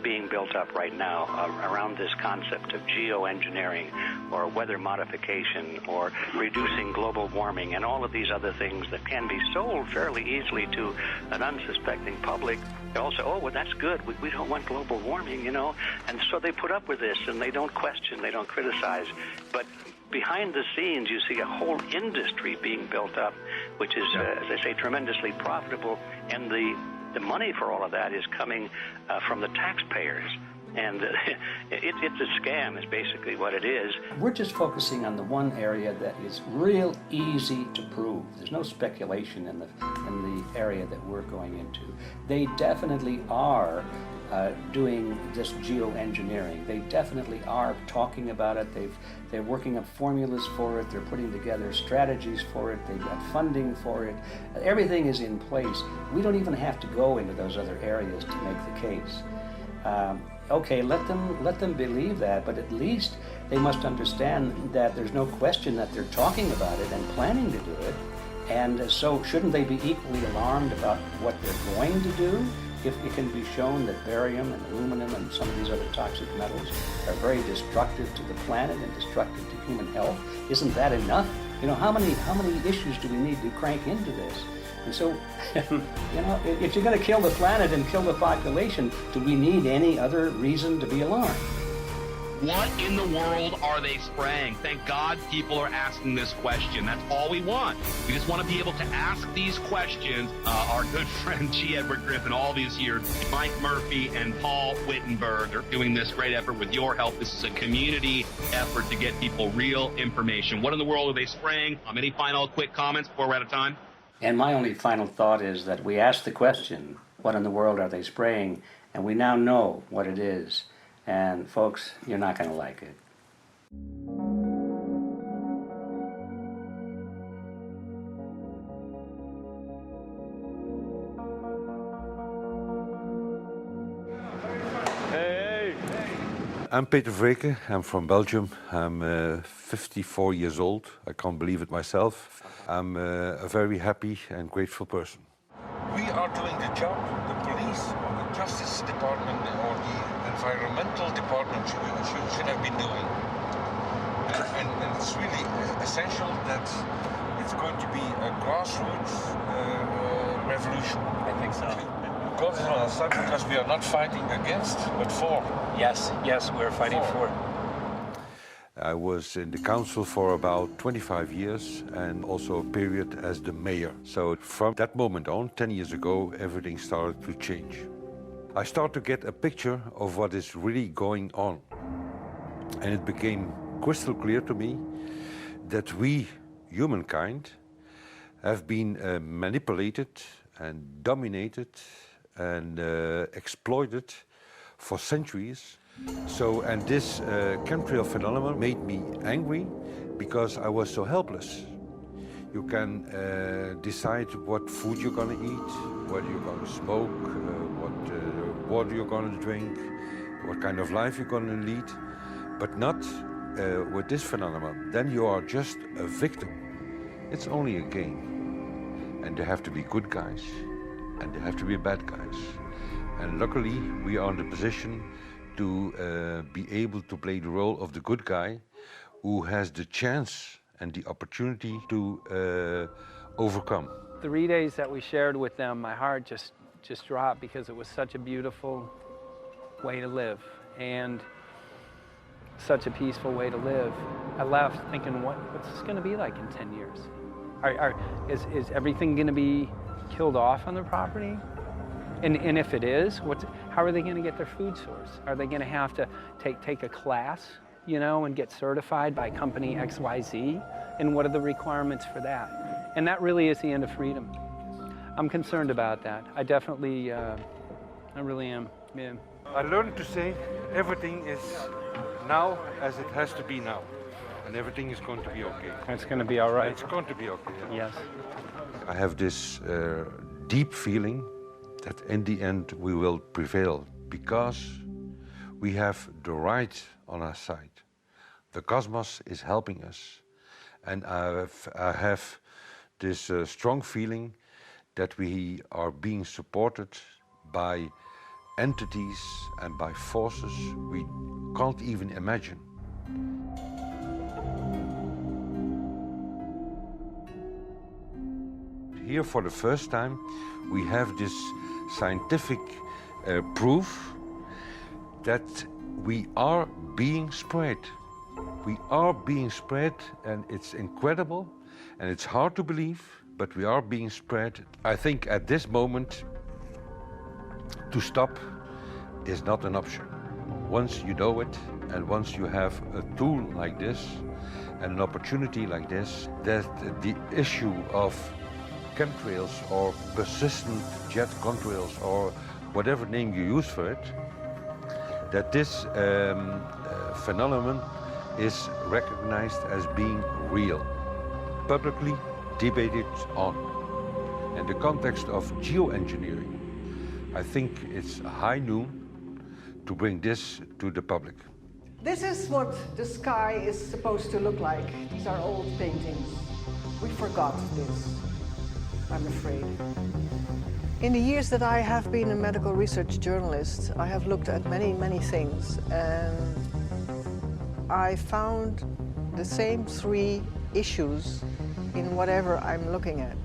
being built up right now around this concept of geoengineering or weather modification or reducing global warming and all of these other things that can be sold fairly easily to an unsuspecting public. They all say, oh, well, that's good. We don't want global warming, And so they put up with this, and they don't question, they don't criticize. But behind the scenes, you see a whole industry being built up, which is, as I say, tremendously profitable, and the money for all of that is coming from the taxpayers. And it's a scam is basically what it is. We're just focusing on the one area that is real easy to prove. There's no speculation in the area that we're going into. They definitely are doing this geoengineering. They definitely are talking about it. They're working up formulas for it. They're putting together strategies for it. They've got funding for it. Everything is in place. We don't even have to go into those other areas to make the case. Okay, let them believe that, but at least they must understand that there's no question that they're talking about it and planning to do it. And so shouldn't they be equally alarmed about what they're going to do if it can be shown that barium and aluminum and some of these other toxic metals are very destructive to the planet and destructive to human health? Isn't that enough? How many issues do we need to crank into this? And so, if you're going to kill the planet and kill the population, do we need any other reason to be alarmed? What in the world are they spraying? Thank God people are asking this question. That's all we want. We just want to be able to ask these questions. Our good friend G. Edward Griffin, all these years, Mike Murphy and Paul Wittenberg are doing this great effort with your help. This is a community effort to get people real information. What in the world are they spraying? Any final quick comments before we're out of time? And my only final thought is that we asked the question, what in the world are they spraying? And we now know what it is. And folks, you're not going to like it. I'm Peter Vreke. I'm from Belgium. I'm 54 years old. I can't believe it myself. I'm a very happy and grateful person. We are doing the job the police or the Justice Department or the Environmental Department should have been doing. And it's really essential that it's going to be a grassroots revolution. I think so. Because it's on our side, because we are not fighting against, but for. Yes, we're fighting for. I was in the council for about 25 years and also a period as the mayor. So from that moment on, 10 years ago, everything started to change. I start to get a picture of what is really going on. And it became crystal clear to me that we, humankind, have been manipulated and dominated and exploited for centuries. And this chemtrail phenomenon made me angry because I was so helpless. You can decide what food you're going to eat, whether you're going to smoke, what water you're going to drink, what kind of life you're going to lead, but not with this phenomenon. Then you are just a victim. It's only a game. And there have to be good guys, and there have to be bad guys. And luckily, we are in the position to be able to play the role of the good guy who has the chance and the opportunity to overcome. 3 days that we shared with them, my heart just dropped because it was such a beautiful way to live and such a peaceful way to live. I left thinking, what's this going to be like in 10 years? Is everything going to be killed off on the property? And if it is, how are they going to get their food source? Are they going to have to take a class, you know, and get certified by company XYZ? And what are the requirements for that? And that really is the end of freedom. I'm concerned about that. I definitely, I really am. Yeah. I learned to say everything is now as it has to be now. And everything is going to be okay. It's going to be all right. It's going to be okay. Yes. I have this deep feeling that in the end we will prevail because we have the right on our side. The cosmos is helping us. And I have this strong feeling that we are being supported by entities and by forces we can't even imagine. Here for the first time we have this scientific proof that we are being spread. We are being spread, and it's incredible and it's hard to believe, but we are being spread. I think at this moment to stop is not an option. Once you know it and once you have a tool like this and an opportunity like this, that the issue of chemtrails or persistent jet contrails or whatever name you use for it, that this phenomenon is recognized as being real, publicly debated on. In the context of geoengineering, I think it's high noon to bring this to the public. This is what the sky is supposed to look like. These are old paintings. We forgot this, I'm afraid. In the years that I have been a medical research journalist, I have looked at many, many things, and I found the same three issues in whatever I'm looking at.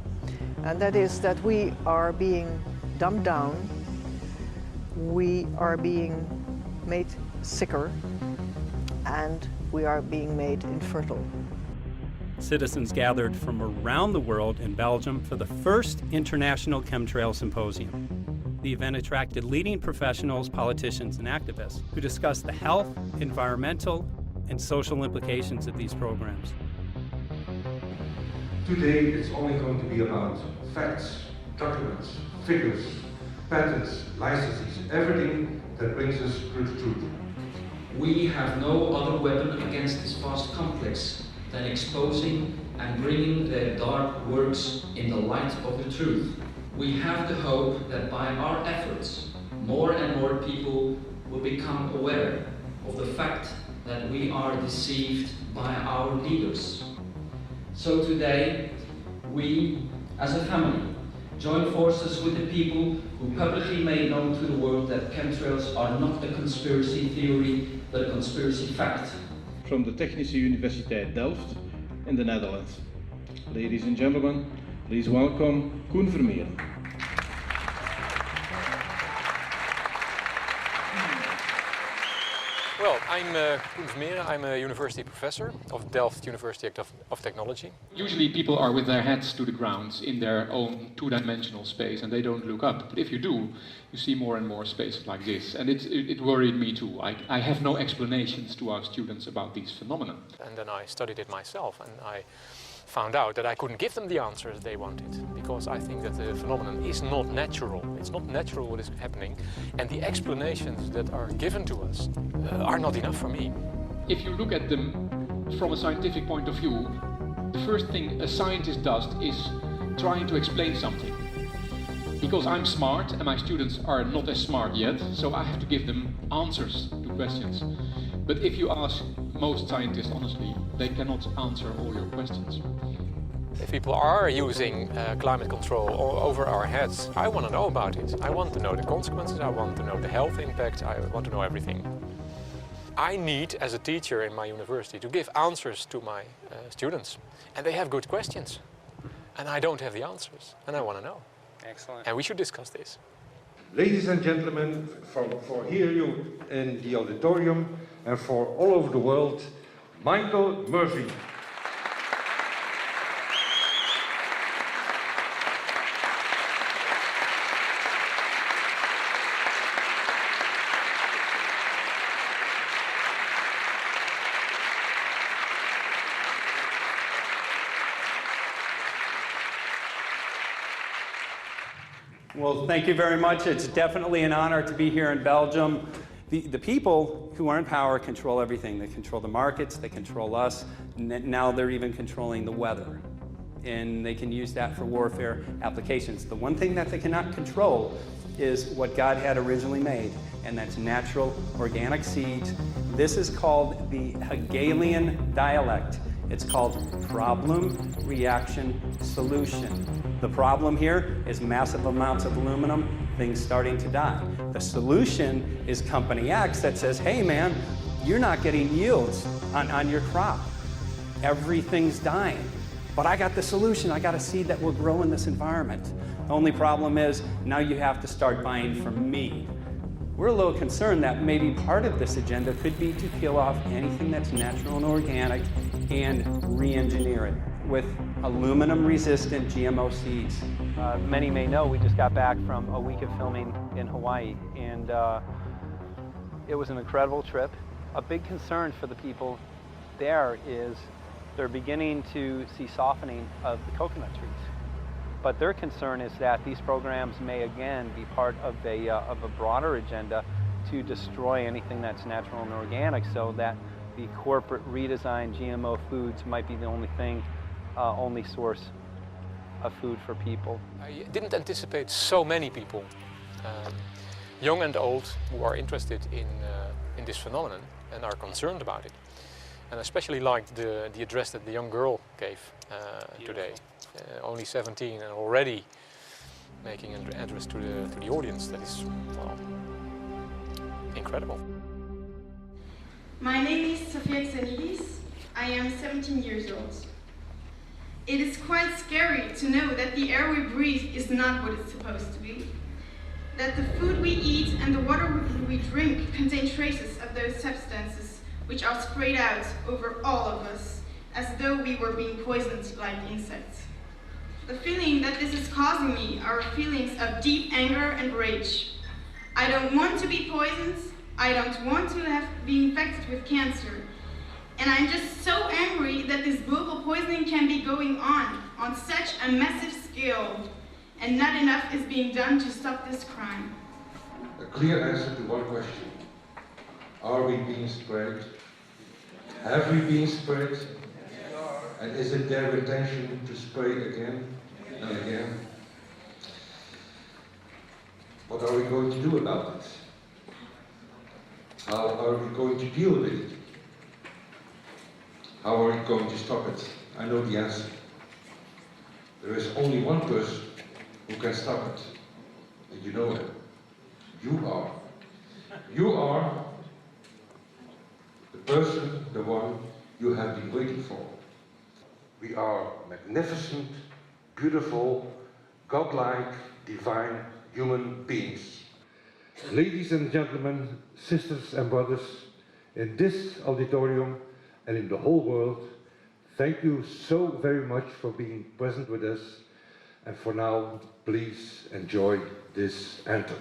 And that is that we are being dumbed down, we are being made sicker, and we are being made infertile. Citizens gathered from around the world in Belgium for the first International Chemtrail Symposium. The event attracted leading professionals, politicians, and activists who discussed the health, environmental, and social implications of these programs. Today it's only going to be about facts, documents, figures, patents, licenses, everything that brings us to the truth. We have no other weapon against this vast complex than exposing and bringing their dark works in the light of the truth. We have the hope that by our efforts, more and more people will become aware of the fact that we are deceived by our leaders. So today, we, as a family, join forces with the people who publicly made known to the world that chemtrails are not a conspiracy theory, but a conspiracy fact. From the Technische Universiteit Delft in the Netherlands. Ladies and gentlemen, please welcome Koen Vermeeren. Well, I'm Koen Vermeeren. I'm a university professor of Delft University of Technology. Usually people are with their heads to the ground in their own two-dimensional space and they don't look up. But if you do, you see more and more spaces like this. And it worried me too. I have no explanations to our students about these phenomena. And then I studied it myself and I found out that I couldn't give them the answers they wanted because I think that the phenomenon is not natural. It's not natural what is happening, and the explanations that are given to us are not enough for me. If you look at them from a scientific point of view, the first thing a scientist does is trying to explain something. Because I'm smart and my students are not as smart yet, so I have to give them answers to questions. But if you ask most scientists honestly, they cannot answer all your questions. If people are using climate control over our heads, I want to know about it. I want to know the consequences, I want to know the health impact, I want to know everything. I need, as a teacher in my university, to give answers to my students. And they have good questions. And I don't have the answers, and I want to know. Excellent. And we should discuss this. Ladies and gentlemen, for here you in the auditorium and for all over the world, Michael Murphy. Well, thank you very much. It's definitely an honor to be here in Belgium. The people who are in power control everything. They control the markets, they control us. Now they're even controlling the weather. And they can use that for warfare applications. The one thing that they cannot control is what God had originally made, and that's natural organic seeds. This is called the Hegelian dialect. It's called problem, reaction, solution. The problem here is massive amounts of aluminum, things starting to die. The solution is company X that says, hey man, you're not getting yields on your crop. Everything's dying. But I got the solution, I got a seed that will grow in this environment. The only problem is now you have to start buying from me. We're a little concerned that maybe part of this agenda could be to kill off anything that's natural and organic and re-engineer it with aluminum-resistant GMO seeds. Many may know we just got back from a week of filming in Hawaii, and it was an incredible trip. A big concern for the people there is they're beginning to see softening of the coconut trees. But their concern is that these programs may again be part of a broader agenda to destroy anything that's natural and organic, so that the corporate redesigned GMO foods might be the only source of food for people. I didn't anticipate so many people, young and old, who are interested in this phenomenon and are concerned about it. And I especially liked the address that the young girl gave today. Only 17 and already making an address to the audience. That is, well, incredible. My name is Sofia Xenidis. I am 17 years old. It is quite scary to know that the air we breathe is not what it's supposed to be. That the food we eat and the water we drink contain traces of those substances which are sprayed out over all of us as though we were being poisoned like insects. The feeling that this is causing me are feelings of deep anger and rage. I don't want to be poisoned. I don't want to be infected with cancer. And I'm just so angry that this global poisoning can be going on such a massive scale, and not enough is being done to stop this crime. A clear answer to one question. Are we being sprayed? Have we been sprayed? And is it their intention to spray again and again? What are we going to do about it? How are we going to deal with it? How are we going to stop it? I know the answer. There is only one person who can stop it. And you know it. You are. You are the person, the one you have been waiting for. We are magnificent, beautiful, godlike, divine human beings. Ladies and gentlemen, sisters and brothers, in this auditorium and in the whole world, thank you so very much for being present with us. And for now, please enjoy this anthem.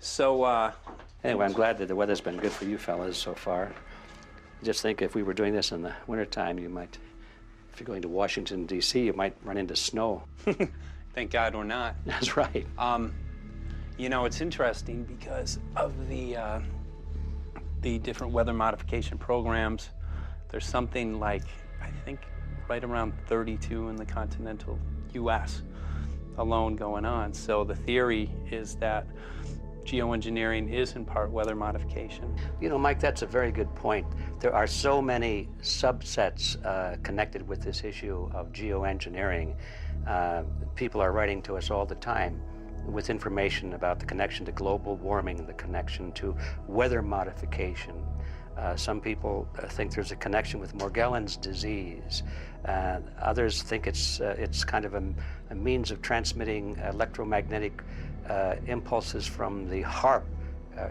So, anyway, I'm glad that the weather's been good for you fellas so far. Just think if we were doing this in the wintertime, you might, if you're going to Washington, D.C., you might run into snow. Thank God we're not. That's right. You know, it's interesting because of the different weather modification programs. There's something like, I think, right around 32 in the continental U.S. alone going on. So the theory is that geoengineering is in part weather modification. You know, Mike, that's a very good point. There are so many subsets connected with this issue of geoengineering. People are writing to us all the time with information about the connection to global warming, the connection to weather modification. Some people think there's a connection with Morgellons disease. Others think it's kind of a means of transmitting electromagnetic impulses from the HARP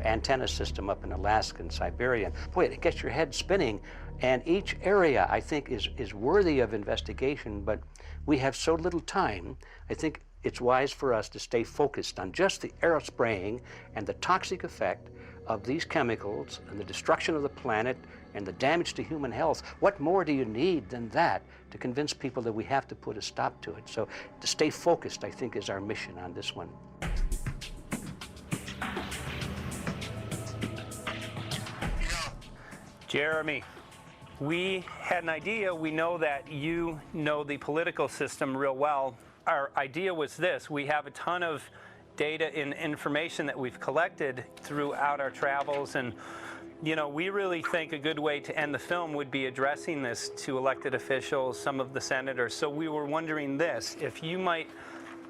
antenna system up in Alaska and Siberia. Boy, it gets your head spinning. And each area, I think, is worthy of investigation, but we have so little time. I think it's wise for us to stay focused on just the aerospraying and the toxic effect of these chemicals and the destruction of the planet and the damage to human health. What more do you need than that to convince people that we have to put a stop to it? So to stay focused, I think, is our mission on this one. Jeremy, we had an idea. We know that you know the political system real well. Our idea was this: we have a ton of data and information that we've collected throughout our travels, and you know, we really think a good way to end the film would be addressing this to elected officials, some of the senators. So we were wondering this, if you might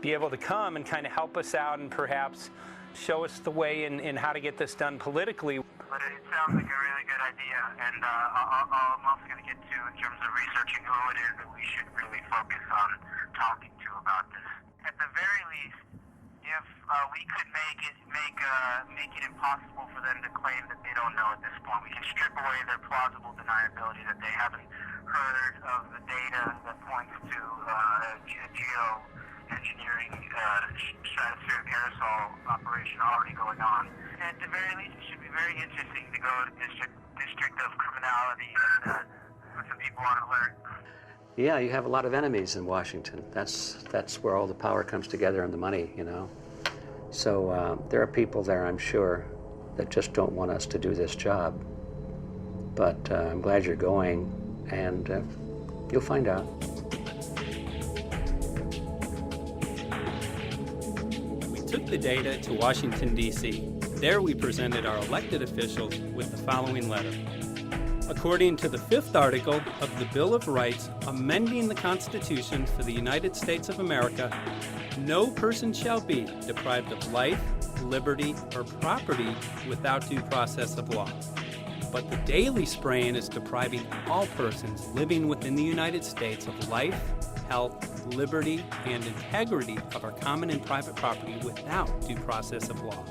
be able to come and kind of help us out and perhaps show us the way in how to get this done politically. But it sounds like a really good idea, and I'm also going to get to, in terms of researching who it is that we should really focus on talking to about this. At the very least, if we could make it impossible for them to claim that they don't know at this point, we can strip away their plausible deniability that they haven't heard of the data that points to geoengineering stratospheric aerosol operation already going on. At the very least, it should be very interesting to go to district of criminality and put some people on alert. Yeah, you have a lot of enemies in Washington. That's where all the power comes together and the money, you know. So there are people there, I'm sure, that just don't want us to do this job. But I'm glad you're going, and you'll find out. We took the data to Washington, D.C. There we presented our elected officials with the following letter. According to the 5th article of the Bill of Rights amending the Constitution for the United States of America, no person shall be deprived of life, liberty, or property without due process of law. But the daily spraying is depriving all persons living within the United States of life, health, liberty, and integrity of our common and private property without due process of law.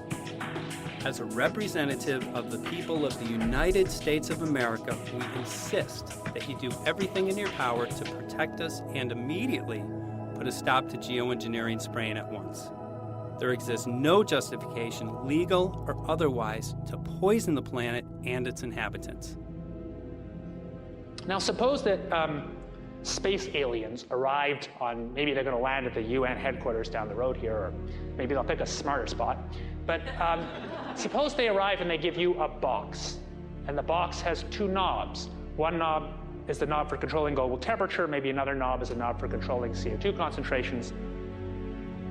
As a representative of the people of the United States of America, we insist that you do everything in your power to protect us and immediately put a stop to geoengineering spraying at once. There exists no justification, legal or otherwise, to poison the planet and its inhabitants. Now suppose that space aliens arrived on, maybe they're going to land at the UN headquarters down the road here, or maybe they'll pick a smarter spot. But suppose they arrive and they give you a box, and the box has 2 knobs. One knob is the knob for controlling global temperature, maybe another knob is a knob for controlling CO2 concentrations.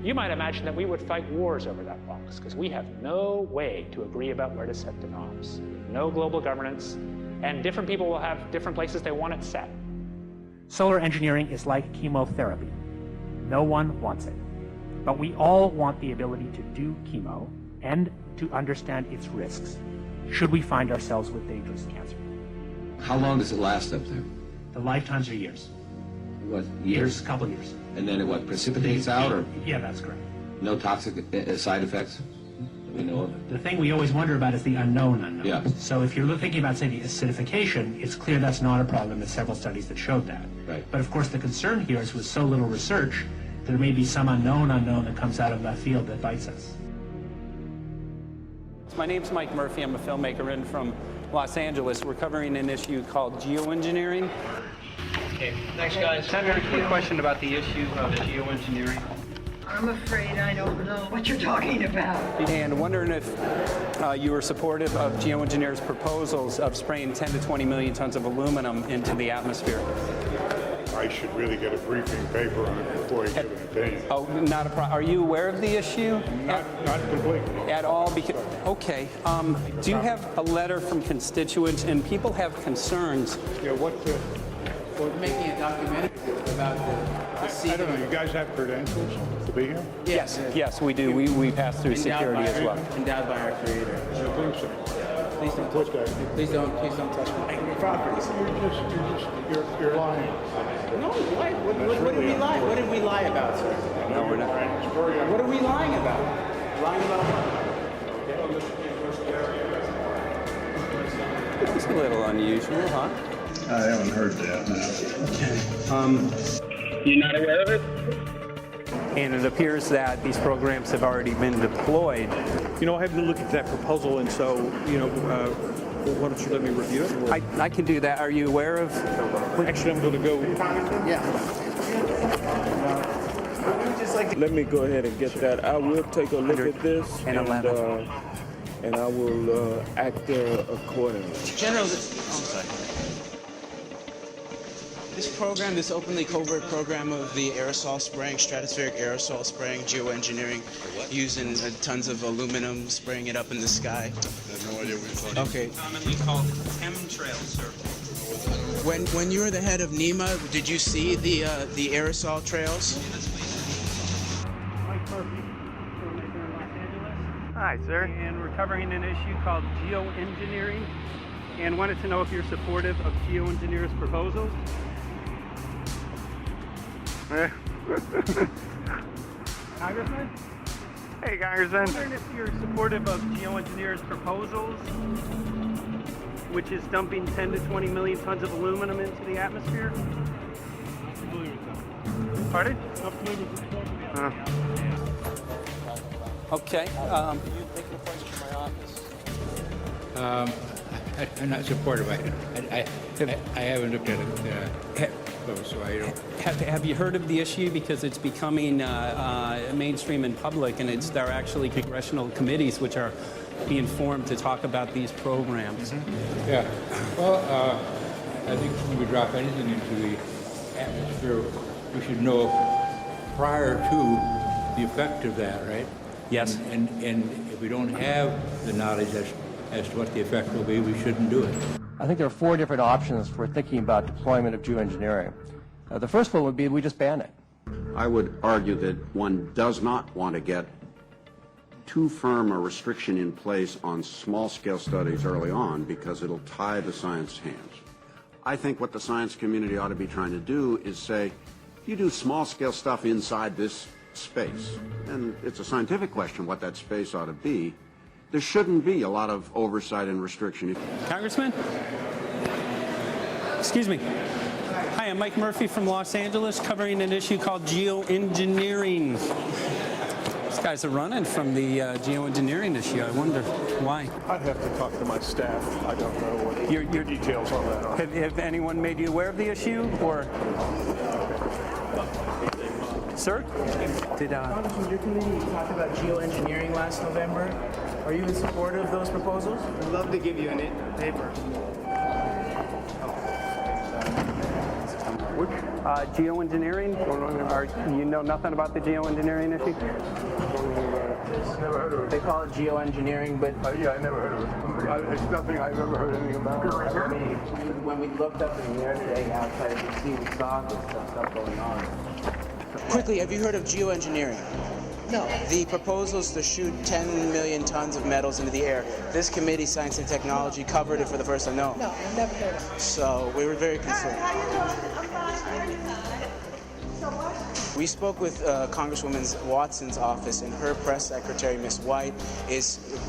You might imagine that we would fight wars over that box, because we have no way to agree about where to set the knobs. No global governance, and different people will have different places they want it set. Solar engineering is like chemotherapy. No one wants it. But we all want the ability to do chemo and to understand its risks, should we find ourselves with dangerous cancer. How long does it last up there? The lifetimes are years. What, years? A couple of years. And then it what, precipitates out, or Yeah, that's correct. no toxic side effects that we know of? The thing we always wonder about is the unknown. Yeah. So if you're thinking about, say, the acidification, it's clear that's not a problem. There's several studies that showed that. Right. But of course, the concern here is with so little research, there may be some unknown that comes out of left field that bites us. My name's Mike Murphy. I'm a filmmaker in from Los Angeles. We're covering an issue called geoengineering. Okay, thanks guys. Senator, quick question about the issue of geoengineering. I'm afraid I don't know what you're talking about. And wondering if you were supportive of geoengineers' proposals of spraying 10 to 20 million tons of aluminum into the atmosphere. I should really get a briefing paper on it before you give an opinion. Oh, not a problem. Are you aware of the issue? Not completely. At all? Because, okay. Do you have a letter from constituents, and people have concerns? Yeah, We're making a documentary about I don't know, you guys have credentials to be here? Yes, we do. We pass through security as well. Endowed by our creator. I think so. Please don't touch me. Please don't touch my property. You're lying. No, why? What did we lie? What did we lie about, sir? No, we're not. What are we lying about? Lying about what? It's a little unusual, huh? I haven't heard that. You're not aware of it? And it appears that these programs have already been deployed. You know, I have to look at that proposal, and so, why don't you let me review it? I can do that. Are you aware of? Actually, I'm going to go. Yeah. Let me go ahead and get that. I will take a look at this, and I will act accordingly. General, this program, this openly covert program of the aerosol spraying, stratospheric aerosol spraying, geoengineering, using tons of aluminum, spraying it up in the sky. I have no idea what you're talking about. Okay. Commonly called chemtrails, sir. When you were the head of NEMA, did you see the aerosol trails? Mike Murphy, filmmaker in Los Angeles. Hi, sir. And we're covering an issue called geoengineering, and wanted to know if you're supportive of geoengineers' proposals. Congressman? Hey, Congressman. I'm wondering if you're supportive of geoengineers' proposals, which is dumping 10 to 20 million tons of aluminum into the atmosphere. Pardon? Okay. Can you take the question from my office? I'm not supportive. I haven't looked at it close, so I don't. Have you heard of the issue? Because it's becoming mainstream in public, and there are actually congressional committees which are being formed to talk about these programs. Mm-hmm. Yeah. Well, I think when we drop anything into the atmosphere, we should know prior to the effect of that, right? Yes. And if we don't have the knowledge as to what the effect will be, we shouldn't do it. I think there are 4 different options for thinking about deployment of geoengineering. The first one would be we just ban it. I would argue that one does not want to get too firm a restriction in place on small-scale studies early on because it'll tie the science hands. I think what the science community ought to be trying to do is say, you do small-scale stuff inside this space, and it's a scientific question what that space ought to be. There shouldn't be a lot of oversight and restriction. Congressman? Excuse me. Hi, I'm Mike Murphy from Los Angeles, covering an issue called geoengineering. These guys are running from the geoengineering issue. I wonder why. I'd have to talk to my staff. I don't know what your details on that are. Have anyone made you aware of the issue, or? Sir? Congressman, your committee talked about geoengineering last November. Are you in support of those proposals? I'd love to give you a paper. Geoengineering? You know nothing about the geoengineering issue? this? Never heard of it. They call it geoengineering, but... yeah, I never heard of it. It's nothing I've ever heard anything about. I mean, when we looked up in the air today outside of the sea, we saw this stuff going on. Quickly, have you heard of geoengineering? No. The proposals to shoot 10 million tons of metals into the air. This committee, Science and Technology, covered it for the first time. No. No, I've never heard of it. So we were very concerned. How you doing? I'm fine. How are you? So what? We spoke with Congresswoman Watson's office, and her press secretary, Ms. White,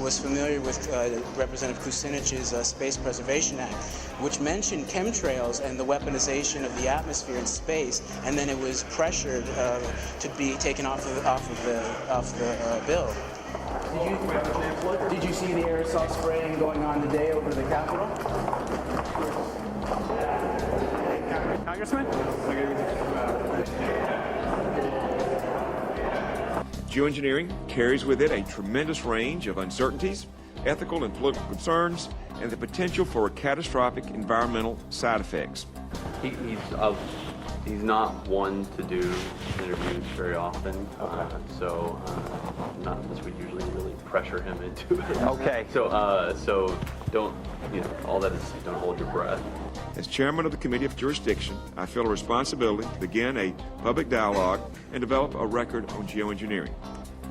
was familiar with Representative Kucinich's Space Preservation Act, which mentioned chemtrails and the weaponization of the atmosphere in space, and then it was pressured to be taken off the bill. Did you see the aerosol spraying going on today over the Capitol? Congressman? Geoengineering carries with it a tremendous range of uncertainties, ethical and political concerns, and the potential for catastrophic environmental side effects. He's not one to do interviews very often, not unless we usually really pressure him into it. Okay. So don't, all that is, don't hold your breath. As chairman of the Committee of Jurisdiction, I feel a responsibility to begin a public dialogue and develop a record on geoengineering.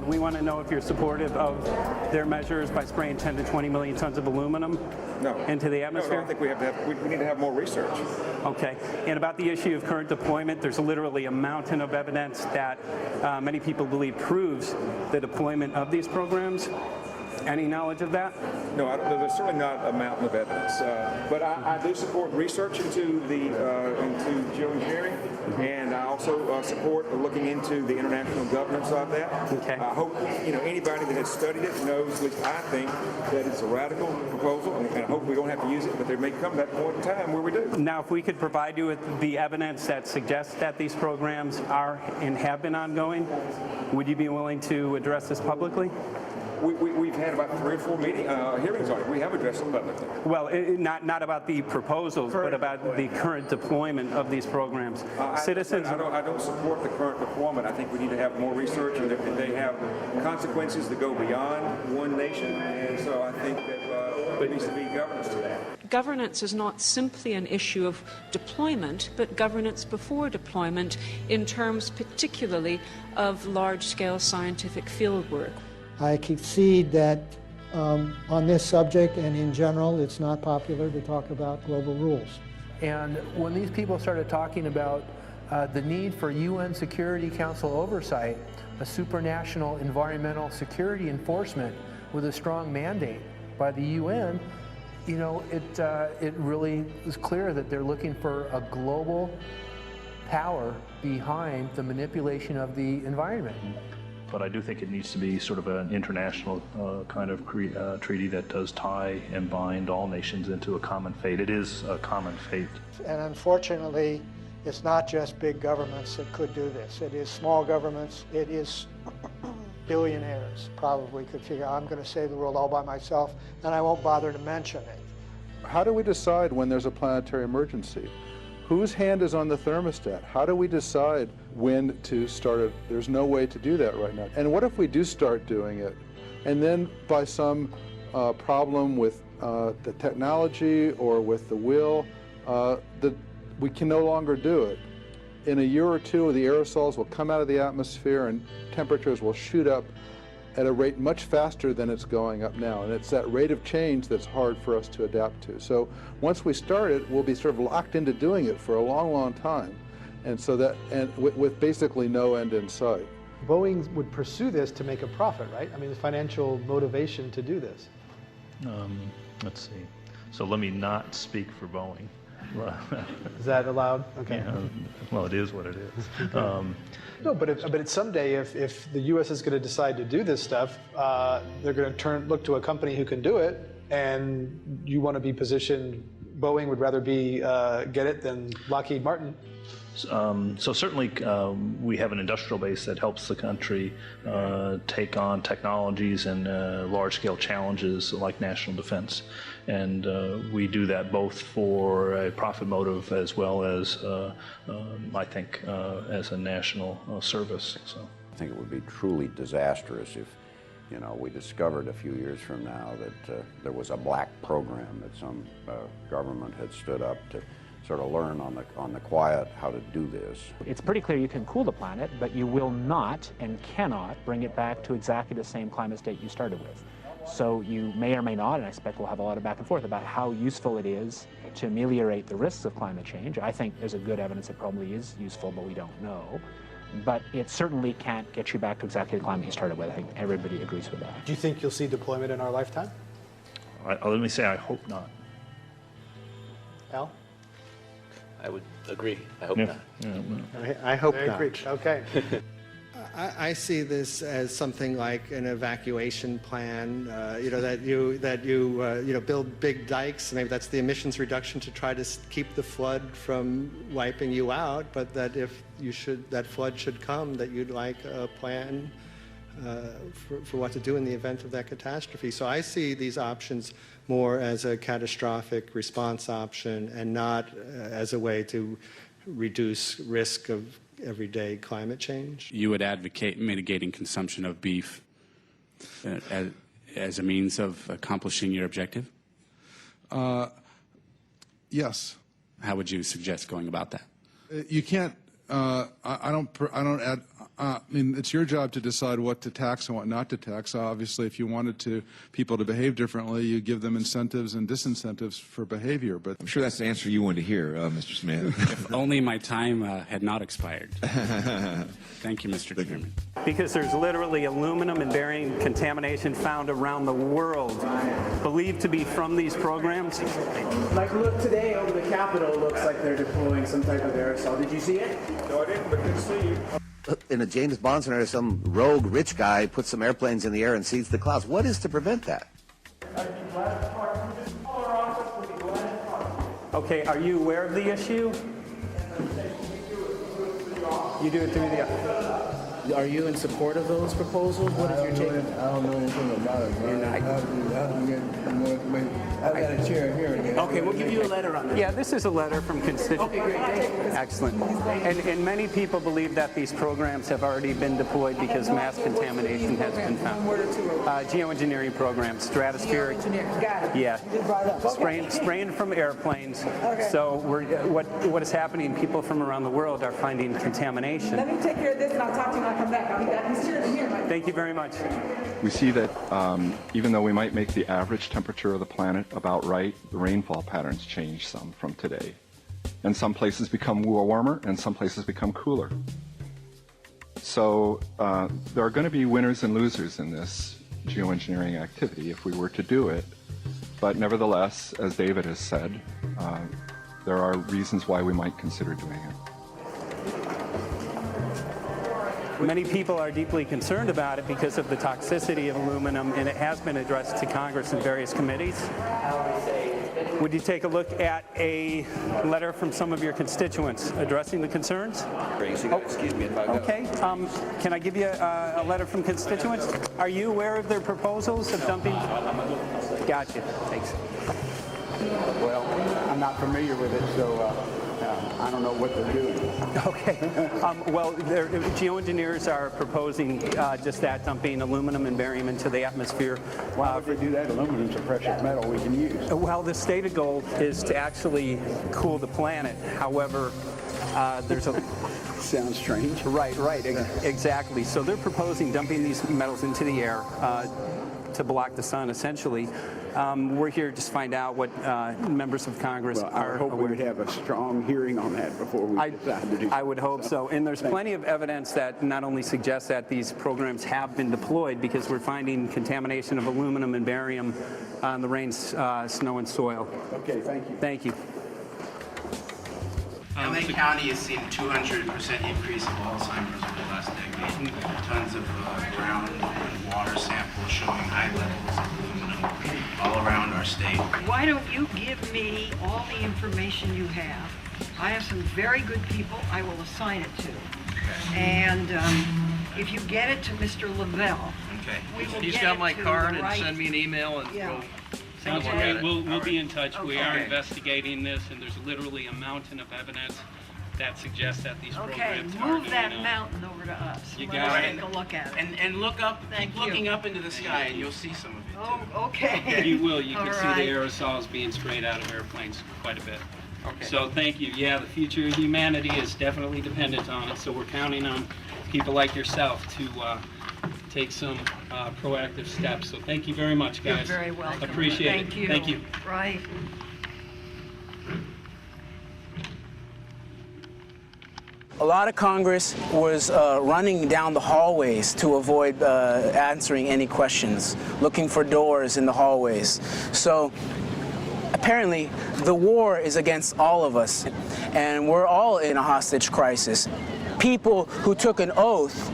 We want to know if you're supportive of their measures by spraying 10 to 20 million tons of aluminum into the atmosphere? No, I think we need to have more research. Okay. And about the issue of current deployment, there's literally a mountain of evidence that many people believe proves the deployment of these programs. Any knowledge of that? No, there's certainly not a mountain of evidence, but I do support research into geoengineering, and I also support looking into the international governance of that. Okay. I hope anybody that has studied it knows, at least I think, that it's a radical proposal, and I hope we don't have to use it, but there may come that point in time where we do. Now, if we could provide you with the evidence that suggests that these programs are and have been ongoing, would you be willing to address this publicly? We've had about 3 or 4 hearings on it. We have addressed it publicly. Well, not about the proposals, but about the current deployment of these programs. Citizens. I don't support the current deployment. I think we need to have more research, and they have consequences that go beyond one nation, and so I think that there needs to be governance to that. Governance is not simply an issue of deployment, but governance before deployment in terms particularly of large-scale scientific fieldwork. I concede that on this subject and in general, it's not popular to talk about global rules. And when these people started talking about the need for UN Security Council oversight, a supranational environmental security enforcement with a strong mandate by the UN, it really is clear that they're looking for a global power behind the manipulation of the environment. But I do think it needs to be sort of an international kind of treaty that does tie and bind all nations into a common fate. It is a common fate. And unfortunately, it's not just big governments that could do this. It is small governments. It is billionaires probably could figure, I'm going to save the world all by myself, and I won't bother to mention it. How do we decide when there's a planetary emergency? Whose hand is on the thermostat? How do we decide when to start it? There's no way to do that right now. And what if we do start doing it, and then by some problem with the technology or with the will, we can no longer do it? In a year or two, the aerosols will come out of the atmosphere and temperatures will shoot up at a rate much faster than it's going up now. And it's that rate of change that's hard for us to adapt to. So once we start it, we'll be sort of locked into doing it for a long, long time. And so with basically no end in sight. Boeing would pursue this to make a profit, right? I mean, the financial motivation to do this. Let's see. So let me not speak for Boeing. Is that allowed? Okay. Yeah, well, it is what it is. No, but someday, if the U.S. is going to decide to do this stuff, they're going to look to a company who can do it, and you want to be positioned. Boeing would rather get it than Lockheed Martin. So certainly we have an industrial base that helps the country take on technologies and large-scale challenges like national defense. And we do that both for a profit motive as well as, I think, as a national service. So I think it would be truly disastrous if You know, we discovered a few years from now that there was a black program that some government had stood up to sort of learn on the quiet how to do this. It's pretty clear you can cool the planet, but you will not and cannot bring it back to exactly the same climate state you started with. So you may or may not, and I expect we'll have a lot of back and forth about how useful it is to ameliorate the risks of climate change. I think there's a good evidence it probably is useful, but we don't know. But it certainly can't get you back to exactly the climate you started with. I think everybody agrees with that. Do you think you'll see deployment in our lifetime? Let me say I hope not. Al? I would agree. I hope not. I hope Very not. agreed. Okay. I see this as something like an evacuation plan. That you build big dikes. Maybe that's the emissions reduction to try to keep the flood from wiping you out. But that if that flood should come, that you'd like a plan for what to do in the event of that catastrophe. So I see these options more as a catastrophic response option and not as a way to reduce risk of everyday climate change. You would advocate mitigating consumption of beef as a means of accomplishing your objective? Yes. How would you suggest going about that? You can't. I mean, it's your job to decide what to tax and what not to tax. Obviously, if you wanted people to behave differently, you give them incentives and disincentives for behavior. But I'm sure that's the answer you wanted to hear, Mr. Smith. If only my time had not expired. Thank you, Mr. Chairman. Because there's literally aluminum and barium contamination found around the world, believed to be from these programs. Like, look today over the Capitol, looks like they're deploying some type of aerosol. Did you see it? No, I didn't, but good to see you. In a James Bond scenario, some rogue rich guy puts some airplanes in the air and seeds the clouds. What is to prevent that? Okay, are you aware of the issue? You do it through the... Are you in support of those proposals? What is your take? I don't know anything about it, man. I have to get more information. I've got a chair here again. Okay, we'll give you a letter on that. Yeah, this is a letter from constituents. Okay, great. Thank you. Excellent. And many people believe that these programs have already been deployed because mass contamination has been found. Geoengineering programs, stratospheric. Got it. Yeah. You just brought it up. Okay. Spraying from airplanes. Okay. So what is happening, people from around the world are finding contamination. Let me take care of this and I'll talk to you when I come back. I'll be back. He's here. Thank you very much. We see that even though we might make the average temperature of the planet about right, the rainfall patterns change some from today. And some places become warmer and some places become cooler. So there are going to be winners and losers in this geoengineering activity if we were to do it. But nevertheless, as David has said, there are reasons why we might consider doing it. Many people are deeply concerned about it because of the toxicity of aluminum, and it has been addressed to Congress in various committees. Would you take a look at a letter from some of your constituents addressing the concerns? Excuse me if I go. Okay. Can I give you a letter from constituents? Are you aware of their proposals of dumping? Gotcha. Thanks. Well, I'm not familiar with it, so I don't know what they're doing. Okay. Well, geoengineers are proposing just that, dumping aluminum and barium into the atmosphere. Why would they do that? Aluminum's a precious metal we can use. Well, the stated goal is to actually cool the planet. However, there's a... Sounds strange. Right, exactly. So they're proposing dumping these metals into the air to block the sun, essentially. We're here just to find out what members of Congress are I hope aware. we'd have a strong hearing on that before we decide to do I would hope so. And there's plenty of evidence that not only suggests that these programs have been deployed, because we're finding contamination of aluminum and barium on the rain, snow, and soil. Okay, thank you. Thank you. LA County has seen a 200% increase of Alzheimer's over the last decade. Tons of ground and water samples showing high levels of aluminum all around our state. Why don't you give me all the information you have? I have some very good people I will assign it to. And if you get it to Mr. Lavelle, we will He's get got it my to card the and right... send me an email and Yeah. we'll We'll be in touch. We are Okay. investigating this, and there's literally a mountain of evidence that suggests that these Okay, programs move that mountain over to us. You Let got us it. take a look at it. And look up, Thank you. looking up into the sky, and you'll see some of it. Oh, okay. You will. You can All see right. the aerosols being sprayed out of airplanes quite a bit. Okay. So thank you. Yeah, the future of humanity is definitely dependent on it. So we're counting on people like yourself to take some proactive steps. So thank you very much, guys. You're very welcome. Appreciate Thank it. you. Thank you. Right. A lot of Congress was running down the hallways to avoid answering any questions, looking for doors in the hallways. So apparently the war is against all of us, and we're all in a hostage crisis. People who took an oath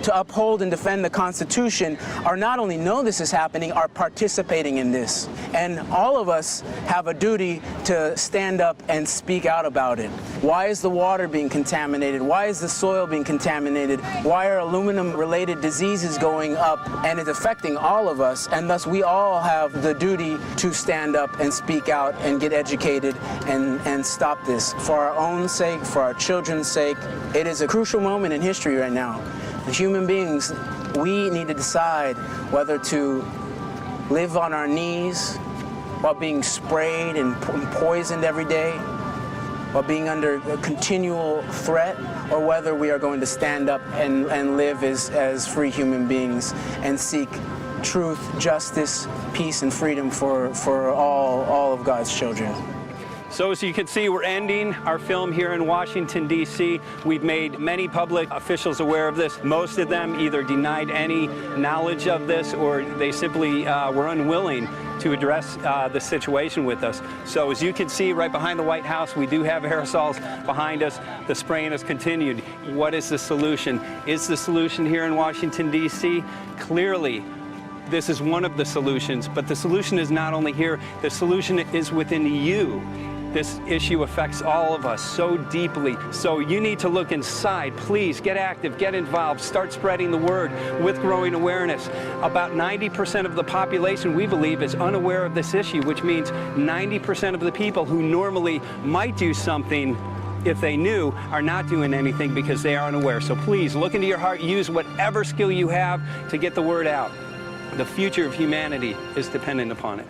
to uphold and defend the Constitution are not only know this is happening, are participating in this. And all of us have a duty to stand up and speak out about it. Why is the water being contaminated? Why is the soil being contaminated? Why are aluminum-related diseases going up? And it's affecting all of us, and thus we all have the duty to stand up and speak out and get educated and stop this. For our own sake, for our children's sake, it is a crucial moment in history right now. As human beings, we need to decide whether to live on our knees while being sprayed and poisoned every day, while being under a continual threat, or whether we are going to stand up and live as free human beings and seek truth, justice, peace, and freedom for all of God's children. So as you can see, we're ending our film here in Washington, D.C. We've made many public officials aware of this. Most of them either denied any knowledge of this, or they simply were unwilling to address the situation with us. So as you can see right behind the White House, we do have aerosols behind us. The spraying has continued. What is the solution? Is the solution here in Washington, D.C.? Clearly, this is one of the solutions, but the solution is not only here, the solution is within you. This issue affects all of us so deeply. So you need to look inside. Please get active, get involved, start spreading the word with growing awareness. About 90% of the population, we believe, is unaware of this issue, which means 90% of the people who normally might do something if they knew are not doing anything because they are unaware. So please look into your heart, use whatever skill you have to get the word out. The future of humanity is dependent upon it.